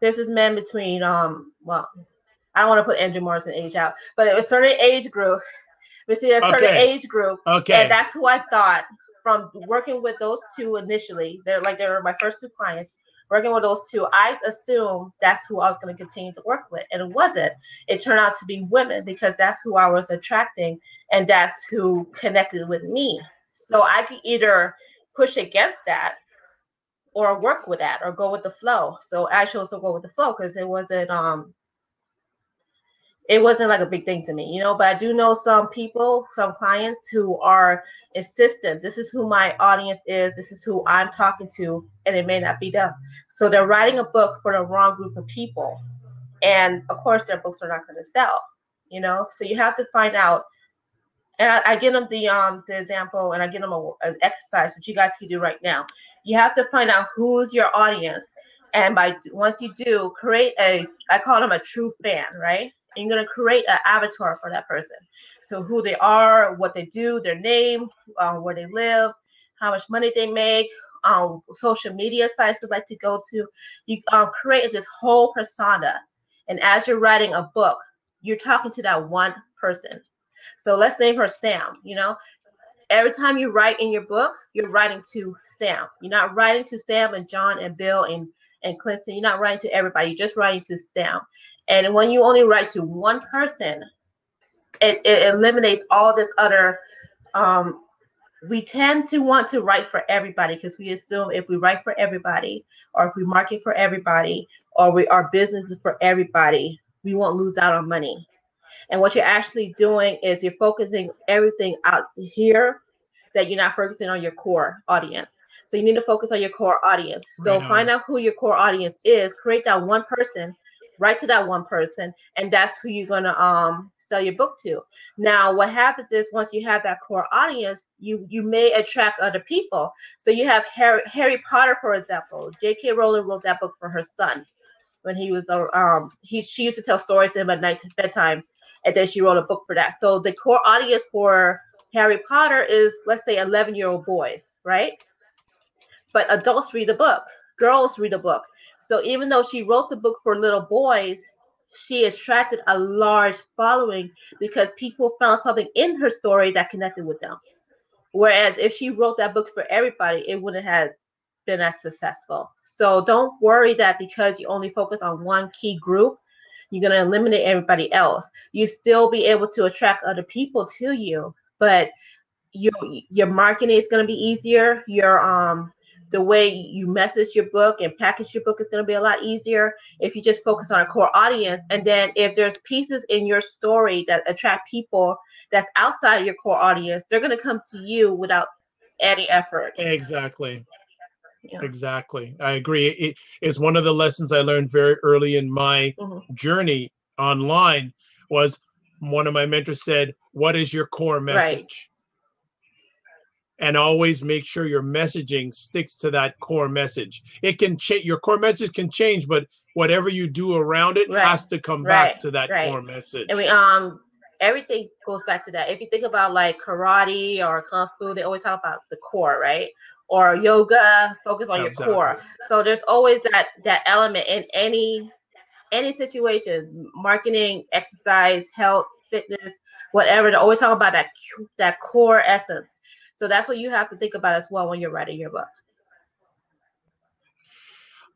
businessmen between well, I don't want to put Andrew Morrison age out, but it was a certain age group. We see a certain age group, and that's who I thought from working with those two initially. They were my first two clients. Working with those two, I assumed that's who I was going to continue to work with, and it wasn't. It turned out to be women because that's who I was attracting, and that's who connected with me. So I could either push against that or work with that or go with the flow. So I chose to go with the flow because it wasn't like a big thing to me, you know. But I do know some people, some clients who are insistent. This is who my audience is. This is who I'm talking to, and it may not be them. So they're writing a book for the wrong group of people, and of course their books are not going to sell, you know. So you have to find out. And I give them the example, and I give them an exercise that you guys can do right now. You have to find out who's your audience, and once you do, create I call them a true fan, right? And you're gonna create an avatar for that person. So who they are, what they do, their name, where they live, how much money they make, social media sites they like to go to. You create this whole persona, and as you're writing a book, you're talking to that one person. So let's name her Sam, you know. Every time you write in your book, you're writing to Sam. You're not writing to Sam and John and Bill and Clinton. You're not writing to everybody. You're just writing to Sam. And when you only write to one person, it eliminates all this other. We tend to want to write for everybody because we assume if we write for everybody, or if we market for everybody, or our business is for everybody, we won't lose out on money. And what you're actually doing is you're focusing everything out here that you're not focusing on your core audience. So you need to focus on your core audience. So find out who your core audience is, create that one person, write to that one person, and that's who you're gonna sell your book to. Now what happens is once you have that core audience, you may attract other people. So you have Harry Potter, for example. J.K. Rowling wrote that book for her son when he was she used to tell stories to him at night bedtime, and then she wrote a book for that. So the core audience for Harry Potter is, let's say, 11-year-old boys, right? But adults read the book, girls read the book. So even though she wrote the book for little boys, she attracted a large following because people found something in her story that connected with them. Whereas if she wrote that book for everybody, it wouldn't have been as successful. So don't worry that because you only focus on one key group, you're going to eliminate everybody else. You still be able to attract other people to you, but your marketing is going to be easier. The way you message your book and package your book is going to be a lot easier if you just focus on a core audience. And then if there's pieces in your story that attract people that's outside of your core audience, they're going to come to you without any effort. Exactly. Yeah. Exactly. I agree. It's one of the lessons I learned very early in my journey online was one of my mentors said, what is your core message? Right. And always make sure your messaging sticks to that core message. It can change. Your core message can change, but whatever you do around it has to come back to that core message. And everything goes back to that. If you think about like karate or kung fu, they always talk about the core, right? Or yoga, focus on your core. So there's always that element in any situation, marketing, exercise, health, fitness, whatever. They always talk about that core essence. So that's what you have to think about as well when you're writing your book.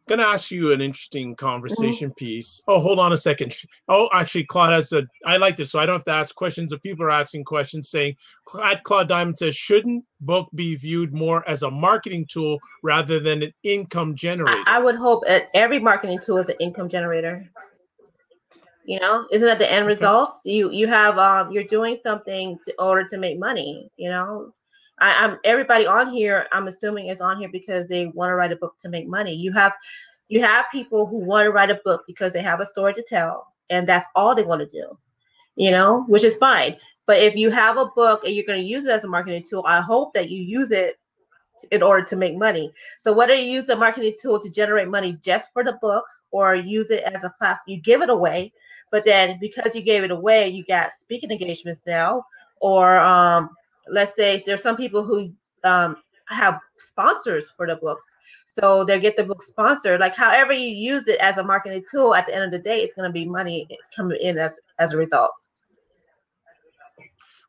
I'm going to ask you an interesting conversation piece. Oh, hold on a second. Oh, actually, Claude has I like this, so I don't have to ask questions. If people are asking questions saying, at Claude Diamond says, shouldn't book be viewed more as a marketing tool rather than an income generator? I would hope that every marketing tool is an income generator. You know, isn't that the end results? You have you're doing something in order to make money. You know, I'm everybody on here, I'm assuming, is on here because they want to write a book to make money. You have people who want to write a book because they have a story to tell, and that's all they want to do. You know, which is fine. But if you have a book and you're going to use it as a marketing tool, I hope that you use it in order to make money. So whether you use the marketing tool to generate money just for the book or use it as a platform, you give it away. But then because you gave it away, you got speaking engagements now. Or let's say there's some people who have sponsors for the books. So they get the book sponsored. Like however you use it as a marketing tool, at the end of the day, it's going to be money coming in as a result.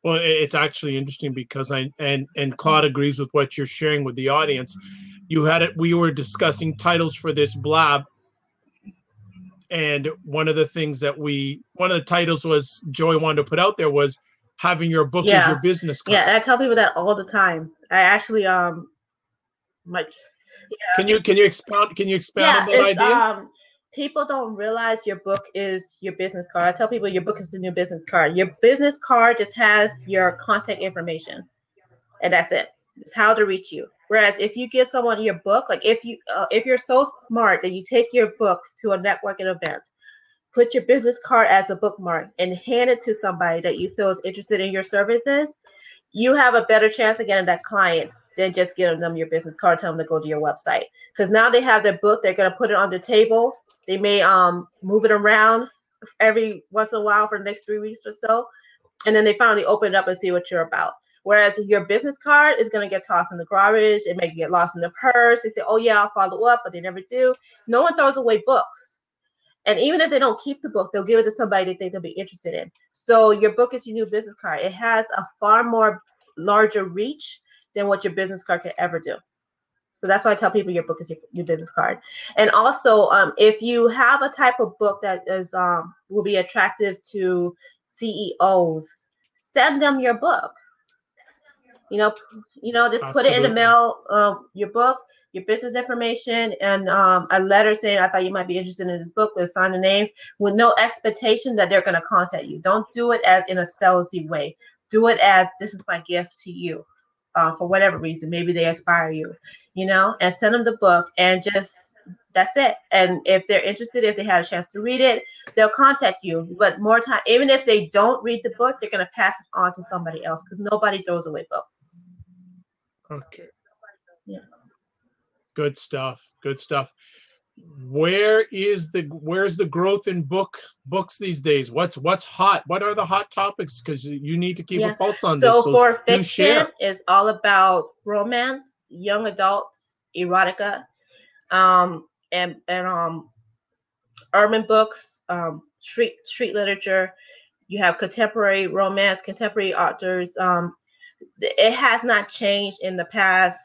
Well, it's actually interesting because and Claude agrees with what you're sharing with the audience. We were discussing titles for this blab. And one of the titles was Joy wanted to put out there was having your book as your business card. Yeah, I tell people that all the time. I actually Can you expound on that idea? People don't realize your book is your business card. I tell people your book is the new business card. Your business card just has your contact information, and that's it. It's how to reach you. Whereas if you give someone your book, like if you're so smart that you take your book to a networking event, put your business card as a bookmark and hand it to somebody that you feel is interested in your services, you have a better chance of getting that client than just giving them your business card, tell them to go to your website. Because now they have their book, they're going to put it on the table. They may move it around every once in a while for the next 3 weeks or so. And then they finally open it up and see what you're about. Whereas your business card is going to get tossed in the garbage. It may get lost in the purse. They say, oh, yeah, I'll follow up, but they never do. No one throws away books. And even if they don't keep the book, they'll give it to somebody they think they'll be interested in. So your book is your new business card. It has a far more larger reach than what your business card can ever do. So that's why I tell people your book is your business card. And also, if you have a type of book that is will be attractive to CEOs, send them your book. Just put it in the mail, your book, your business information, and a letter saying, I thought you might be interested in this book, with sign the name, with no expectation that they're going to contact you. Don't do it as in a salesy way. Do it as, this is my gift to you, for whatever reason. Maybe they inspire you, and send them the book, and just, that's it. And if they're interested, if they have a chance to read it, they'll contact you. But more time, even if they don't read the book, they're going to pass it on to somebody else, because nobody throws away books. Okay. Yeah. Good stuff. Good stuff. Where's the growth in books these days? What's hot? What are the hot topics? Because you need to keep a pulse on this. So for fiction, it's all about romance, young adults, erotica, and urban books, street literature. You have contemporary romance, contemporary authors. It has not changed in the past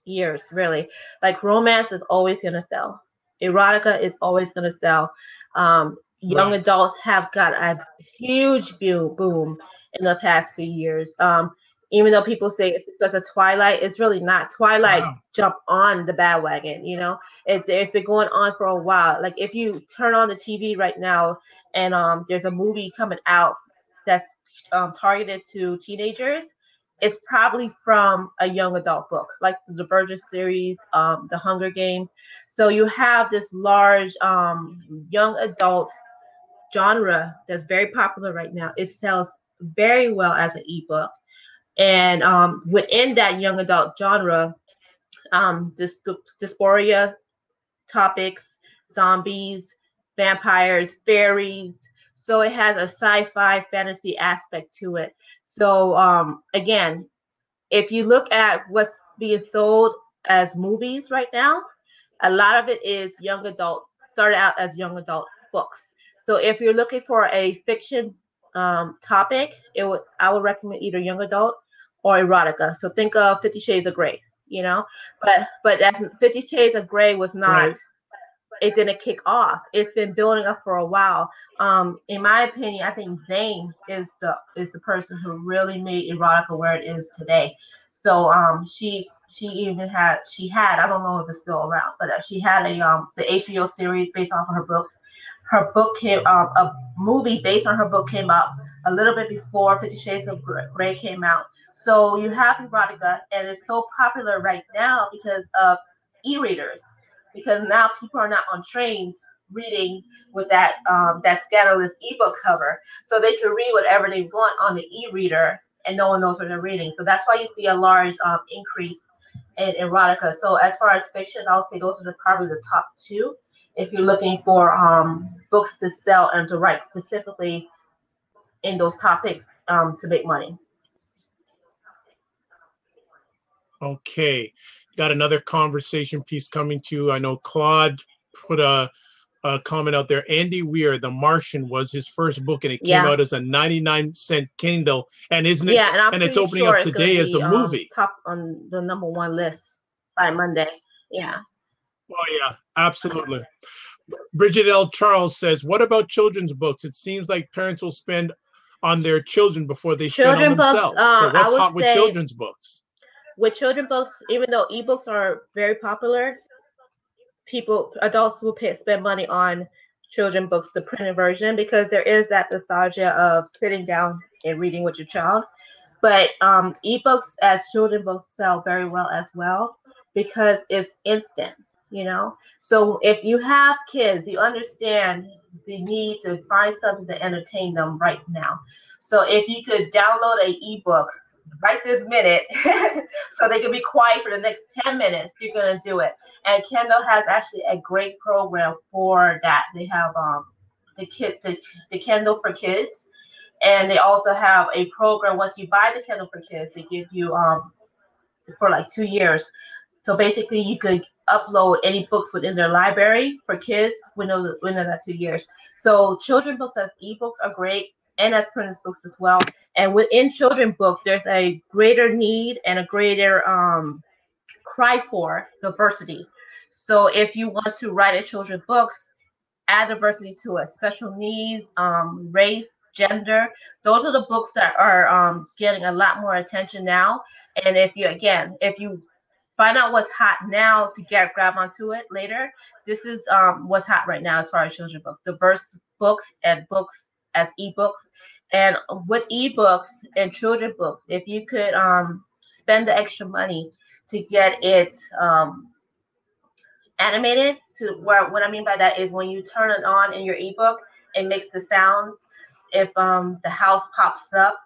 years, really. Like, romance is always going to sell. Erotica is always going to sell. Young adults have got a huge boom in the past few years. Even though people say it's because of Twilight, it's really not. Twilight jumped on the bandwagon, It's been going on for a while. Like, if you turn on the TV right now and there's a movie coming out that's targeted to teenagers, it's probably from a young adult book, like the Divergent series, the Hunger Games. So you have this large young adult genre that's very popular right now. It sells very well as an ebook. And within that young adult genre, dysphoria topics, zombies, vampires, fairies. So it has a sci-fi fantasy aspect to it. So again, if you look at what's being sold as movies right now, a lot of it is young adult, started out as young adult books. So if you're looking for a fiction topic, I would recommend either young adult or erotica. So think of 50 Shades of Grey, but that's 50 Shades of Grey was not. Right. It didn't kick off. It's been building up for a while. In my opinion, I think Zane is the person who really made erotica where it is today. So she had, I don't know if it's still around, but she had the HBO series based off of her books. Her book a movie based on her book came out a little bit before 50 Shades of Grey came out. So you have erotica, and it's so popular right now because of e-readers. Because now people are not on trains reading with that scandalous ebook cover, so they can read whatever they want on the e-reader, and no one knows what they're reading. So that's why you see a large increase in erotica. So as far as fiction, I'll say those are probably the top two if you're looking for books to sell and to write specifically in those topics to make money. Okay. Got another conversation piece coming to you. I know Claude put a comment out there. Andy Weir, The Martian, was his first book, and it came out as a 99-cent Kindle. And isn't it? Yeah, and it's opening up today as a movie. Top on the #1 list by Monday. Yeah. Oh yeah, absolutely. Bridget L. Charles says, "What about children's books? It seems like parents will spend on their children before they spend on themselves. So what's hot with children's books?" With children's books, even though ebooks are very popular, adults will spend money on children's books, the printed version, because there is that nostalgia of sitting down and reading with your child. But ebooks as children's books sell very well as well because it's instant, So if you have kids, you understand the need to find something to entertain them right now. So if you could download an ebook right this minute so they can be quiet for the next 10 minutes, you're going to do it. And Kindle has actually a great program for that. They have the Kindle for Kids, and they also have a program. Once you buy the Kindle for Kids, they give you for like 2 years. So basically you could upload any books within their library for kids within that 2 years. So children's books as ebooks are great, and as printed books as well. And within children's books, there's a greater need and a greater cry for diversity. So if you want to write a children's books, add diversity to it. Special needs, race, gender. Those are the books that are getting a lot more attention now. And if you find out what's hot now to grab onto it later, this is what's hot right now as far as children's books. Diverse books and books as ebooks. And with ebooks and children's books, if you could spend the extra money to get it animated, to where what I mean by that is when you turn it on in your ebook, it makes the sounds. If the house pops up,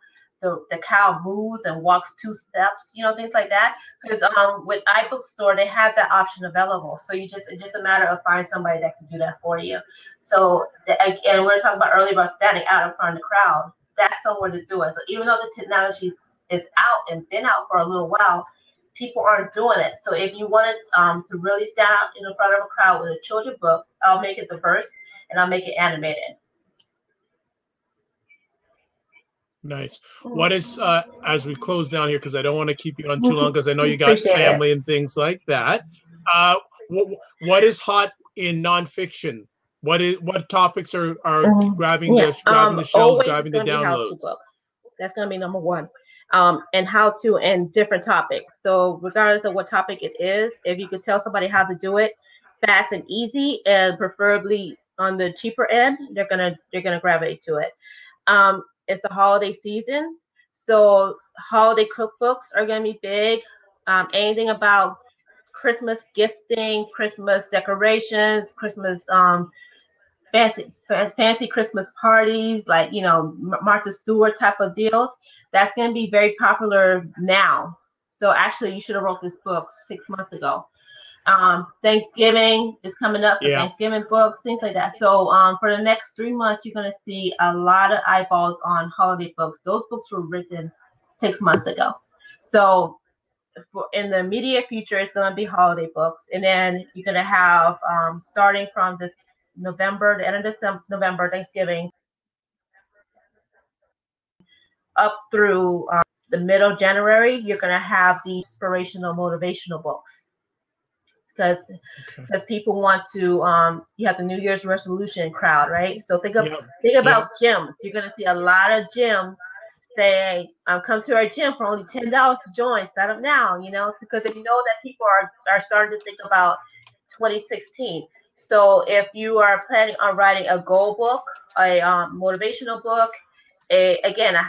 the cow moves and walks 2 steps, things like that. Because with iBookstore, they have that option available. So it's just a matter of finding somebody that can do that for you. So and we were talking about earlier about standing out in front of the crowd. That's somewhere to do it. So even though the technology is out and been out for a little while, people aren't doing it. So if you wanted to really stand out in front of a crowd with a children's book, I'll make it diverse and I'll make it animated. Nice. What is, as we close down here, because I don't want to keep you on too long, because I know you got family and things like that. What is hot in nonfiction? What topics are grabbing the shelves, grabbing the downloads? That's going to be number one. And how to, and different topics. So regardless of what topic it is, if you could tell somebody how to do it fast and easy, and preferably on the cheaper end, they're gonna gravitate to it. It's the holiday season, so holiday cookbooks are gonna be big. Anything about Christmas gifting, Christmas decorations, Christmas fancy Christmas parties, like Martha Stewart type of deals. That's going to be very popular now. So actually, you should have wrote this book 6 months ago. Thanksgiving is coming up, so Thanksgiving books, things like that. So for the next 3 months, you're going to see a lot of eyeballs on holiday books. Those books were written 6 months ago. So in the immediate future, it's going to be holiday books. And then you're going to have, starting from this November, the end of November, Thanksgiving, up through the middle of January, you're going to have the inspirational, motivational books. Because people want to, you have the New Year's resolution crowd, right? So think about gyms. You're going to see a lot of gyms say, come to our gym for only $10 to join. Sign up now, because they know that people are starting to think about 2016. So if you are planning on writing a goal book, a motivational book, a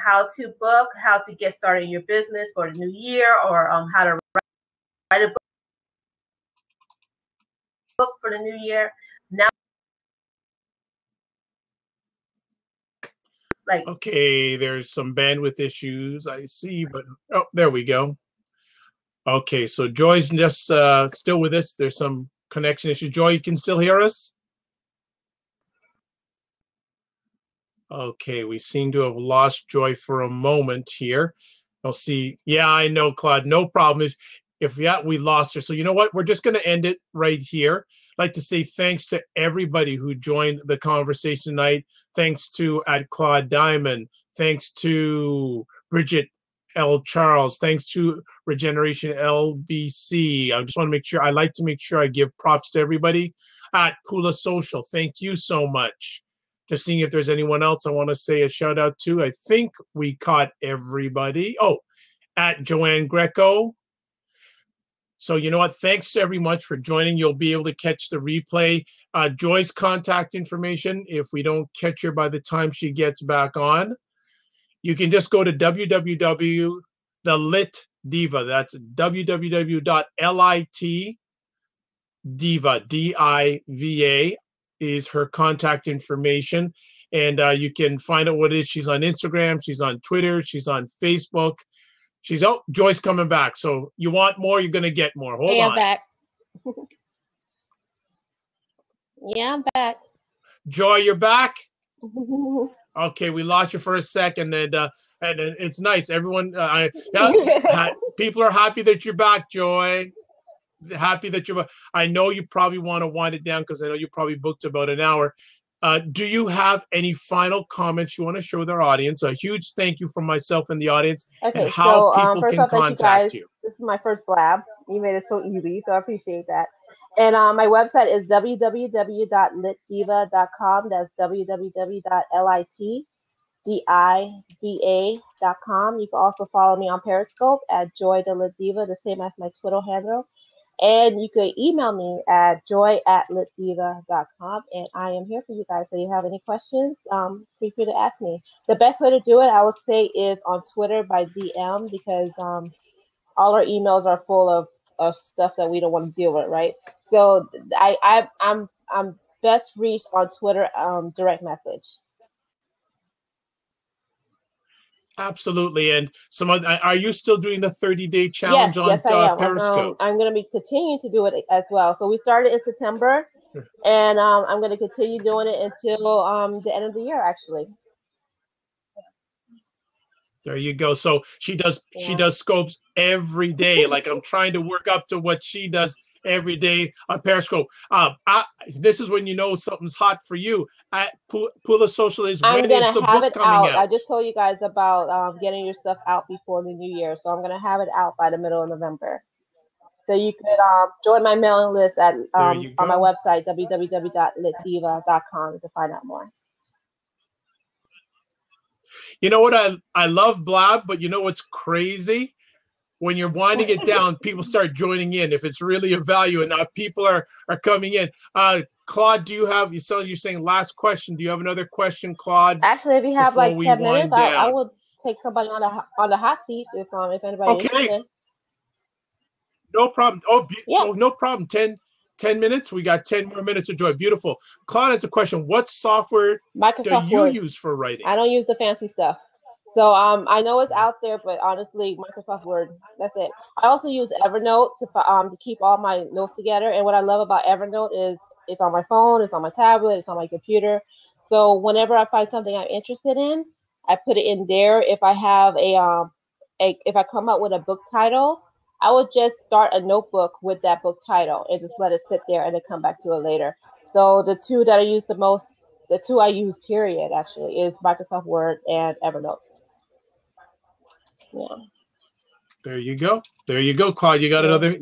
how-to book, how to get started in your business for the new year, or how to write a book for the new year. Now, okay, there's some bandwidth issues I see, but there we go. Okay, so Joy's just still with us. There's some connection issue. Joy, you can still hear us? Okay, we seem to have lost Joy for a moment here. I'll see. Yeah, I know, Claude. No problem. If we lost her. So you know what? We're just going to end it right here. I'd like to say thanks to everybody who joined the conversation tonight. Thanks to Claude Diamond. Thanks to Bridget L. Charles. Thanks to Regeneration LBC. I just want to make sure. I like to make sure I give props to everybody at Pula Social. Thank you so much. Just seeing if there's anyone else I want to say a shout out to. I think we caught everybody. Oh, at Joanne Greco. So you know what? Thanks very much for joining. You'll be able to catch the replay. Joy's contact information, if we don't catch her by the time she gets back on, you can just go to www.thelitdiva. That's www.litdiva, D-I-V-A, is her contact information. And you can find out what it is. She's on Instagram. She's on Twitter. She's on Facebook. Joy's coming back. So you want more, you're going to get more. Hold on. I'm back. Yeah, I'm back. Joy, you're back? Okay, we lost you for a second. And it's nice. Everyone, people are happy that you're back, Joy. Happy that you're back. I know you probably want to wind it down because I know you probably booked about an hour. Do you have any final comments you want to show with our audience? A huge thank you from myself and the audience, and how people can contact you. This is my first blab. You made it so easy, so I appreciate that. And my website is www.litdiva.com. That's www.litdiva.com. You can also follow me on Periscope at Joy the Lit Diva, the same as my Twitter handle. And you can email me at joy@litdiva.com. And I am here for you guys. So if you have any questions, feel free to ask me. The best way to do it, I would say, is on Twitter by DM, because all our emails are full of stuff that we don't want to deal with, right? So I'm best reached on Twitter, direct message. Absolutely. And some other, are you still doing the 30-day challenge on Yes, I am. Periscope? I'm going to be continuing to do it as well. So we started in September, and I'm going to continue doing it until the end of the year, actually. There you go. So she does scopes every day. Like, I'm trying to work up to what she does every day on Periscope. This is when you know something's hot for you. At Pula Social is, when is the book coming out? I just told you guys about getting your stuff out before the new year, so I'm gonna have it out by the middle of November. So you could join my mailing list at on my website www.litdiva.com to find out more. You know what? I love Blab, but you know what's crazy? When you're winding it down, people start joining in if it's really of value, and now people are coming in. Claude, do you have, you're saying last question. Do you have another question, Claude? Actually, if you have like 10 minutes, I would take somebody on the hot seat if anybody is interested. No problem. Oh, no problem. 10 minutes. We got 10 more minutes of joy. Beautiful. Claude has a question. What software do you use for writing? I don't use the fancy stuff. So I know it's out there, but honestly, Microsoft Word, that's it. I also use Evernote to keep all my notes together. And what I love about Evernote is it's on my phone, it's on my tablet, it's on my computer. So whenever I find something I'm interested in, I put it in there. If I have if I come up with a book title, I would just start a notebook with that book title and just let it sit there and then come back to it later. So the two that I use the most, the two I use period actually, is Microsoft Word and Evernote. Yeah. There you go. There you go, Claude. You got another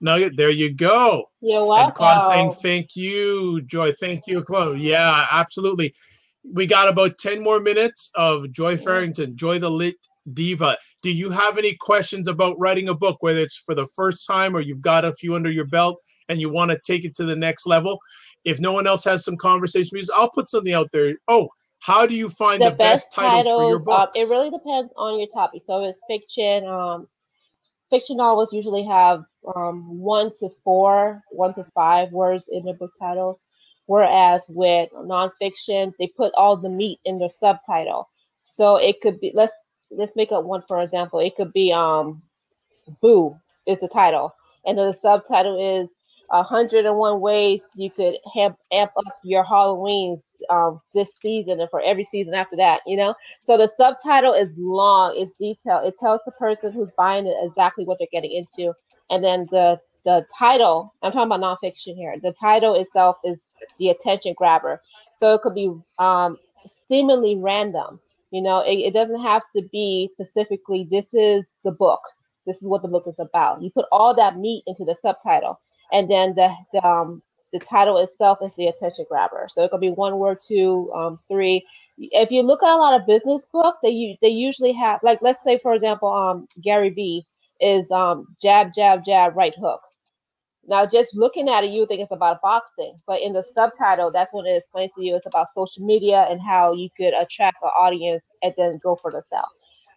nugget. There you go. You're welcome. And Claude is saying, thank you, Joy. Thank you, Claude. Yeah, absolutely. We got about 10 more minutes of Joy Farrington, Joy the Lit Diva. Do you have any questions about writing a book, whether it's for the first time or you've got a few under your belt and you want to take it to the next level? If no one else has some conversation, because I'll put something out there. Oh, how do you find the best titles for your books? It really depends on your topic. So if it's fiction, fiction novels usually have 1 to 5 words in their book titles, whereas with nonfiction, they put all the meat in their subtitle. So it could be, let's make up one for example. It could be Boo is the title, and then the subtitle is 101 ways you could amp up your Halloween this season and for every season after that, you know? So the subtitle is long, it's detailed. It tells the person who's buying it exactly what they're getting into. And then the title, I'm talking about nonfiction here, the title itself is the attention grabber. So it could be seemingly random. You know, it doesn't have to be specifically, this is the book. This is what the book is about. You put all that meat into the subtitle. And then the title itself is the attention grabber. So it could be 1 word, 2, 3. If you look at a lot of business books, they usually have, like, let's say for example, Gary Vee is jab, jab, jab, right hook. Now, just looking at it, you think it's about boxing, but in the subtitle, that's when it explains to you it's about social media and how you could attract an audience and then go for the sell.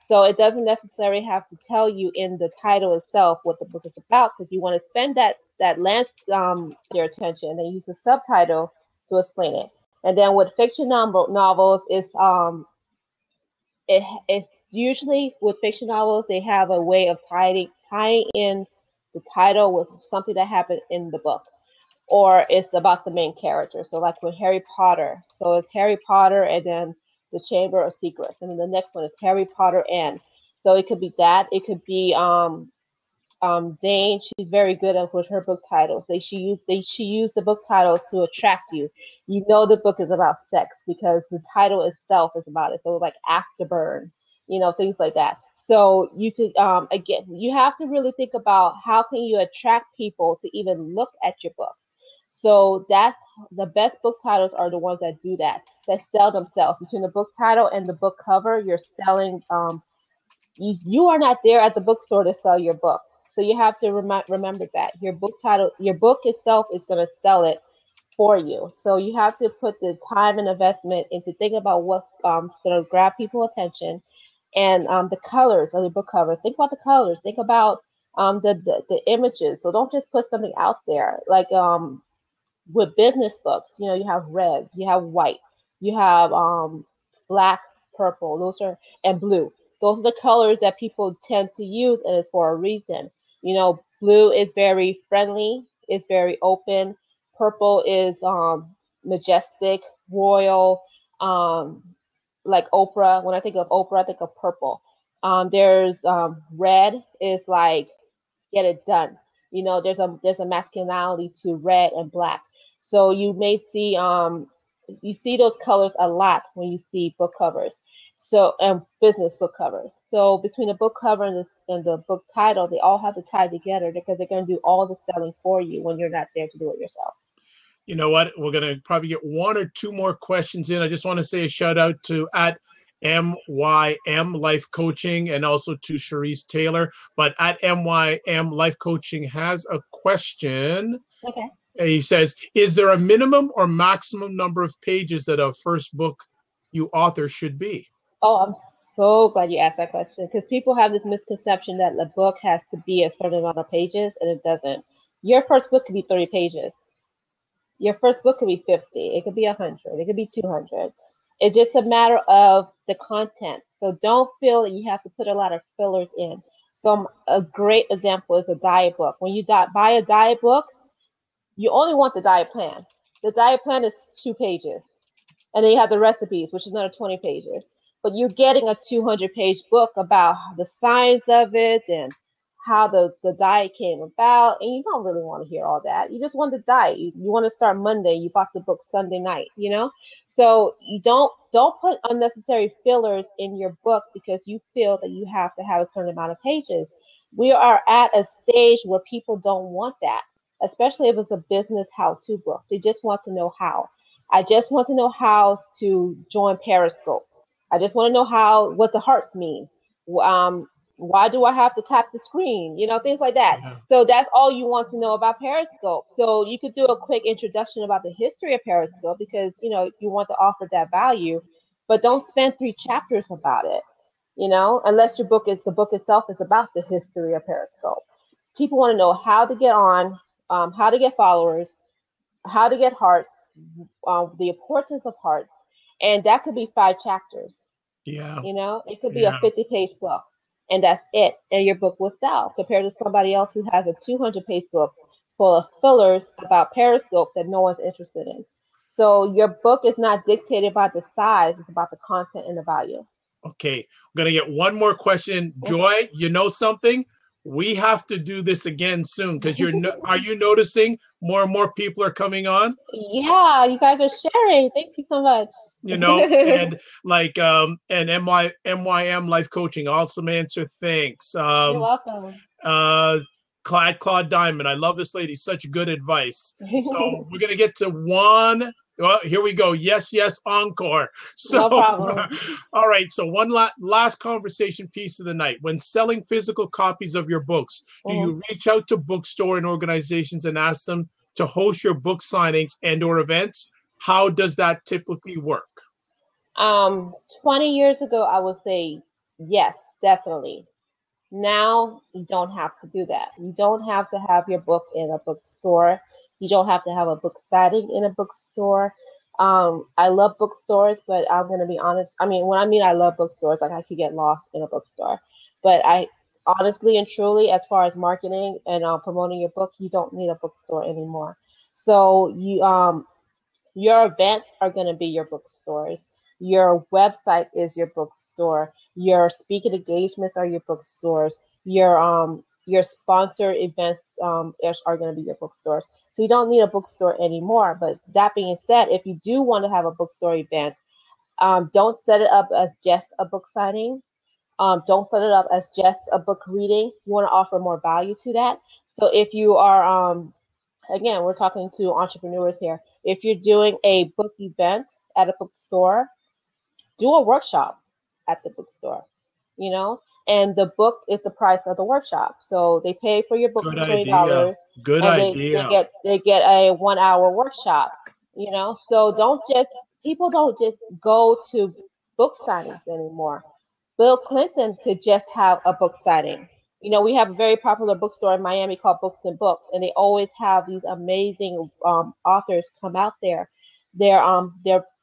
So it doesn't necessarily have to tell you in the title itself what the book is about, because you want to spend that lens your attention and then use the subtitle to explain it. And then with fiction novels, it's usually with fiction novels they have a way of tying in the title with something that happened in the book, or it's about the main character. So like with Harry Potter, so it's Harry Potter and then the Chamber of Secrets, and then the next one is Harry Potter and. So it could be that. It could be Zane. She's very good with her book titles. She used the book titles to attract you. You know the book is about sex because the title itself is about it. So like Afterburn, you know, things like that. So you could, again, you have to really think about how can you attract people to even look at your book. So that's the best book titles are the ones that do that, that sell themselves. Between the book title and the book cover, you're selling. You are not there at the bookstore to sell your book. So you have to remember that your book title, your book itself is going to sell it for you. So you have to put the time and investment into thinking about what's going to grab people's attention, and the colors of the book covers. Think about the colors. Think about the images. So don't just put something out there like with business books. You know, you have reds, you have white, you have black, purple. Those are and blue. Those are the colors that people tend to use, and it's for a reason. You know, blue is very friendly. It's very open. Purple is majestic, royal. Um, like Oprah. When I think of Oprah, I think of purple. There's red is like get it done. You know, there's a masculinity to red and black. So you may see you see those colors a lot when you see book covers. So business book covers. So between the book cover and the book title, they all have to tie together because they're going to do all the selling for you when you're not there to do it yourself. You know what? We're going to probably get one or two more questions in. I just want to say a shout out to at MYM Life Coaching and also to Cherise Taylor. But at MYM Life Coaching has a question. Okay. He says, is there a minimum or maximum number of pages that a first book you author should be? Oh, I'm so glad you asked that question because people have this misconception that the book has to be a certain amount of pages, and it doesn't. Your first book could be 30 pages. Your first book could be 50. It could be 100. It could be 200. It's just a matter of the content. So don't feel that you have to put a lot of fillers in. So a great example is a diet book. When you buy a diet book, you only want the diet plan. The diet plan is 2 pages. And then you have the recipes, which is another 20 pages. But you're getting a 200-page book about the science of it and how the diet came about. And you don't really want to hear all that. You just want the diet. You want to start Monday. You bought the book Sunday night, you know? So you don't put unnecessary fillers in your book because you feel that you have to have a certain amount of pages. We are at a stage where people don't want that, especially if it's a business how-to book. They just want to know how. I just want to know how to join Periscope. I just want to know what the hearts mean. Why do I have to tap the screen? You know, things like that. Yeah. So that's all you want to know about Periscope. So you could do a quick introduction about the history of Periscope because, you know, you want to offer that value, but don't spend 3 chapters about it, you know, unless the book itself is about the history of Periscope. People want to know how to get on, how to get followers, how to get hearts, the importance of hearts, and that could be 5 chapters. Yeah. You know, it could be a 50-page book, and that's it. And your book will sell compared to somebody else who has a 200-page book full of fillers about Periscope that no one's interested in. So your book is not dictated by the size; it's about the content and the value. Okay, I'm going to get one more question. Joy, you know something? We have to do this again soon because are you noticing more and more people are coming on? Yeah, you guys are sharing. Thank you so much. You know, and like and MYM Life Coaching, awesome answer. Thanks. You're welcome. Claude Diamond, I love this lady. Such good advice. So we're gonna get to one. Well, here we go. Yes, encore. So, no problem. All right. So one last conversation piece of the night. When selling physical copies of your books, do you reach out to bookstore and organizations and ask them to host your book signings and or events? How does that typically work? 20 years ago, I would say yes, definitely. Now you don't have to do that. You don't have to have your book in a bookstore. You don't have to have a book signing in a bookstore. I love bookstores, but I'm going to be honest. I mean, when I mean I love bookstores, like I could get lost in a bookstore. But I honestly and truly, as far as marketing and promoting your book, you don't need a bookstore anymore. So your events are going to be your bookstores. Your website is your bookstore. Your speaking engagements are your bookstores. Your sponsored events are going to be your bookstores. So you don't need a bookstore anymore. But that being said, if you do want to have a bookstore event, don't set it up as just a book signing. Don't set it up as just a book reading. You want to offer more value to that. So if you are, again, we're talking to entrepreneurs here. If you're doing a book event at a bookstore, do a workshop at the bookstore, and the book is the price of the workshop. So they pay for your book Good for idea. $20, Good and they idea. get a 1 hour workshop. So people don't just go to book signings anymore. Bill Clinton could just have a book signing. We have a very popular bookstore in Miami called Books and Books, and they always have these amazing authors come out there. They're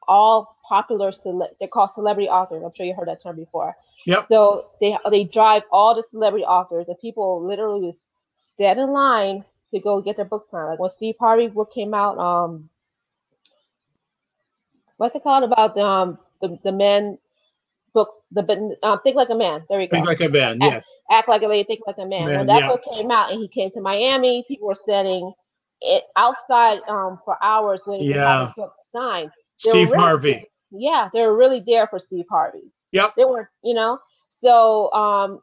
all popular. They're called celebrity authors. I'm sure you heard that term before. Yep. So they drive all the celebrity authors, and people literally stand in line to go get their book signed. Like when Steve Harvey's book came out, what's it called about the men books? Think Like a Man. There we go. Think Like a Man. Act, Yes. Act Like a Lady, Think Like a Man. When that Yeah. book came out and he came to Miami, people were standing outside for hours waiting to have his book signed. Steve Harvey. They were really there for Steve Harvey. Yep. They were, So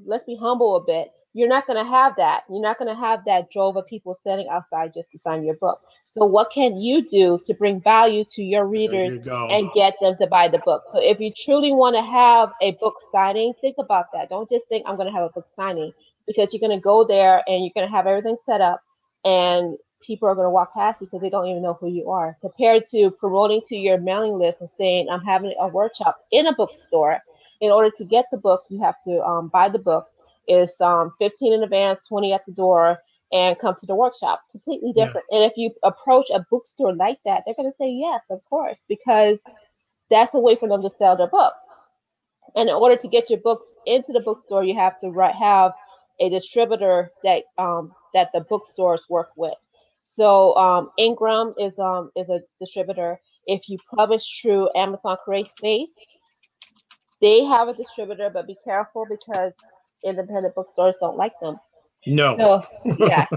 let's be humble a bit. You're not going to have that. You're not going to have that drove of people standing outside just to sign your book. So what can you do to bring value to your readers and get them to buy the book? So if you truly want to have a book signing, think about that. Don't just think I'm going to have a book signing, because you're going to go there and you're going to have everything set up and people are going to walk past you because they don't even know who you are. Compared to promoting to your mailing list and saying, I'm having a workshop in a bookstore. In order to get the book, you have to buy the book. It's 15 in advance, 20 at the door, and come to the workshop. Completely different. Yeah. And if you approach a bookstore like that, they're going to say yes, of course, because that's a way for them to sell their books. And in order to get your books into the bookstore, you have to have a distributor that that the bookstores work with. So Ingram is a distributor. If you publish through Amazon CreateSpace, they have a distributor, but be careful because independent bookstores don't like them. No. So, yeah.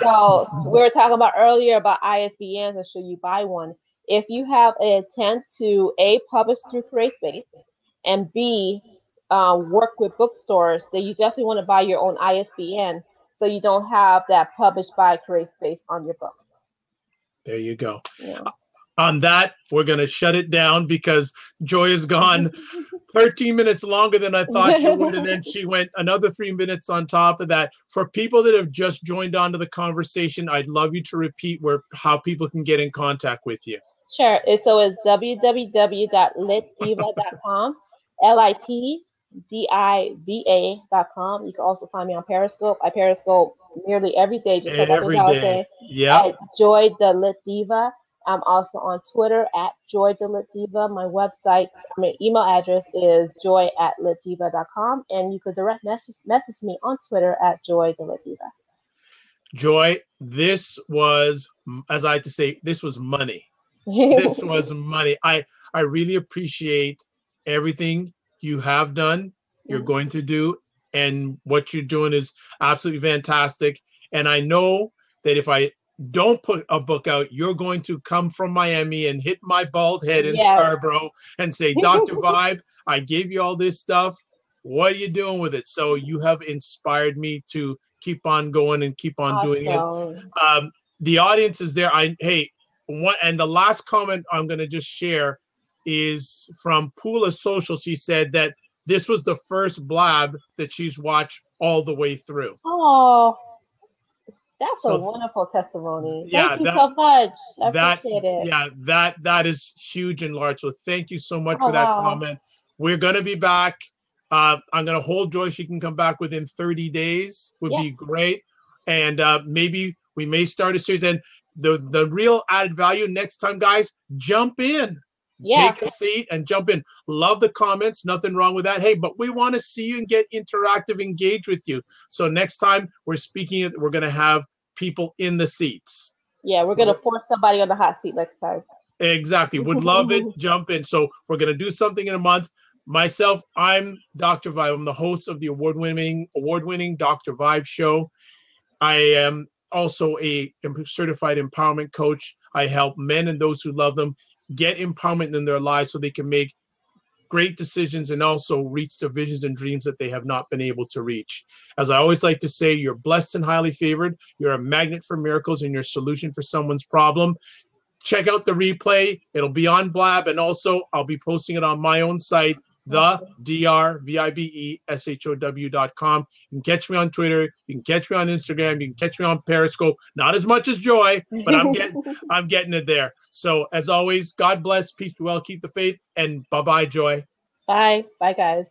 So we were talking about earlier about ISBNs and should you buy one. If you have an intent to A, publish through CreateSpace, and B, work with bookstores, then you definitely want to buy your own ISBN so you don't have that published by CreateSpace on your book. There you go. Yeah. On that, we're going to shut it down because Joy has gone 13 minutes longer than I thought she would, and then she went another 3 minutes on top of that. For people that have just joined onto the conversation, I'd love you to repeat how people can get in contact with you. Sure. So it's www.litdiva.com, LITDIVA.com. You can also find me on Periscope. I Periscope nearly every day, just like every day. Yeah. At Joy the Lit Diva. I'm also on Twitter at Joy the Lit Diva. My email address is joy@litdiva.com, and you could direct message me on Twitter at Joy the Lit Diva. Joy, this was, as I like to say, this was money. This was money. I really appreciate everything you have done, you're going to do, and what you're doing is absolutely fantastic. And I know that if I don't put a book out, you're going to come from Miami and hit my bald head in Scarborough and say, Dr. Vibe, I gave you all this stuff. What are you doing with it? So you have inspired me to keep on going and keep on doing it. The audience is there. And the last comment I'm going to just share is from Pula Social. She said that this was the first blab that she's watched all the way through. Oh, that's a wonderful testimony. Thank you so much. I appreciate it. Yeah, that is huge and large. So thank you so much for that comment. We're going to be back. I'm going to hold Joy. She can come back within 30 days. Would be great. And maybe we may start a series. And the real added value next time, guys, jump in. Yeah. Take a seat and jump in. Love the comments. Nothing wrong with that. Hey, but we want to see you and get interactive, engage with you. So next time we're speaking, we're going to have people in the seats. Yeah, we're going to force somebody on the hot seat next time. Exactly. Would love it. Jump in. So we're going to do something in a month. Myself, I'm Dr. Vibe. I'm the host of the award-winning Dr. Vibe show. I am also a certified empowerment coach. I help men and those who love them get empowerment in their lives so they can make great decisions and also reach the visions and dreams that they have not been able to reach. As I always like to say, you're blessed and highly favored. You're a magnet for miracles and your solution for someone's problem. Check out the replay. It'll be on Blab, and also I'll be posting it on my own site, thedrvibeshow.com. You can catch me on Twitter. You can catch me on Instagram. You can catch me on Periscope. Not as much as Joy, but I'm getting it there. So as always, God bless, peace be well, keep the faith, and bye-bye, Joy. Bye. Bye, guys.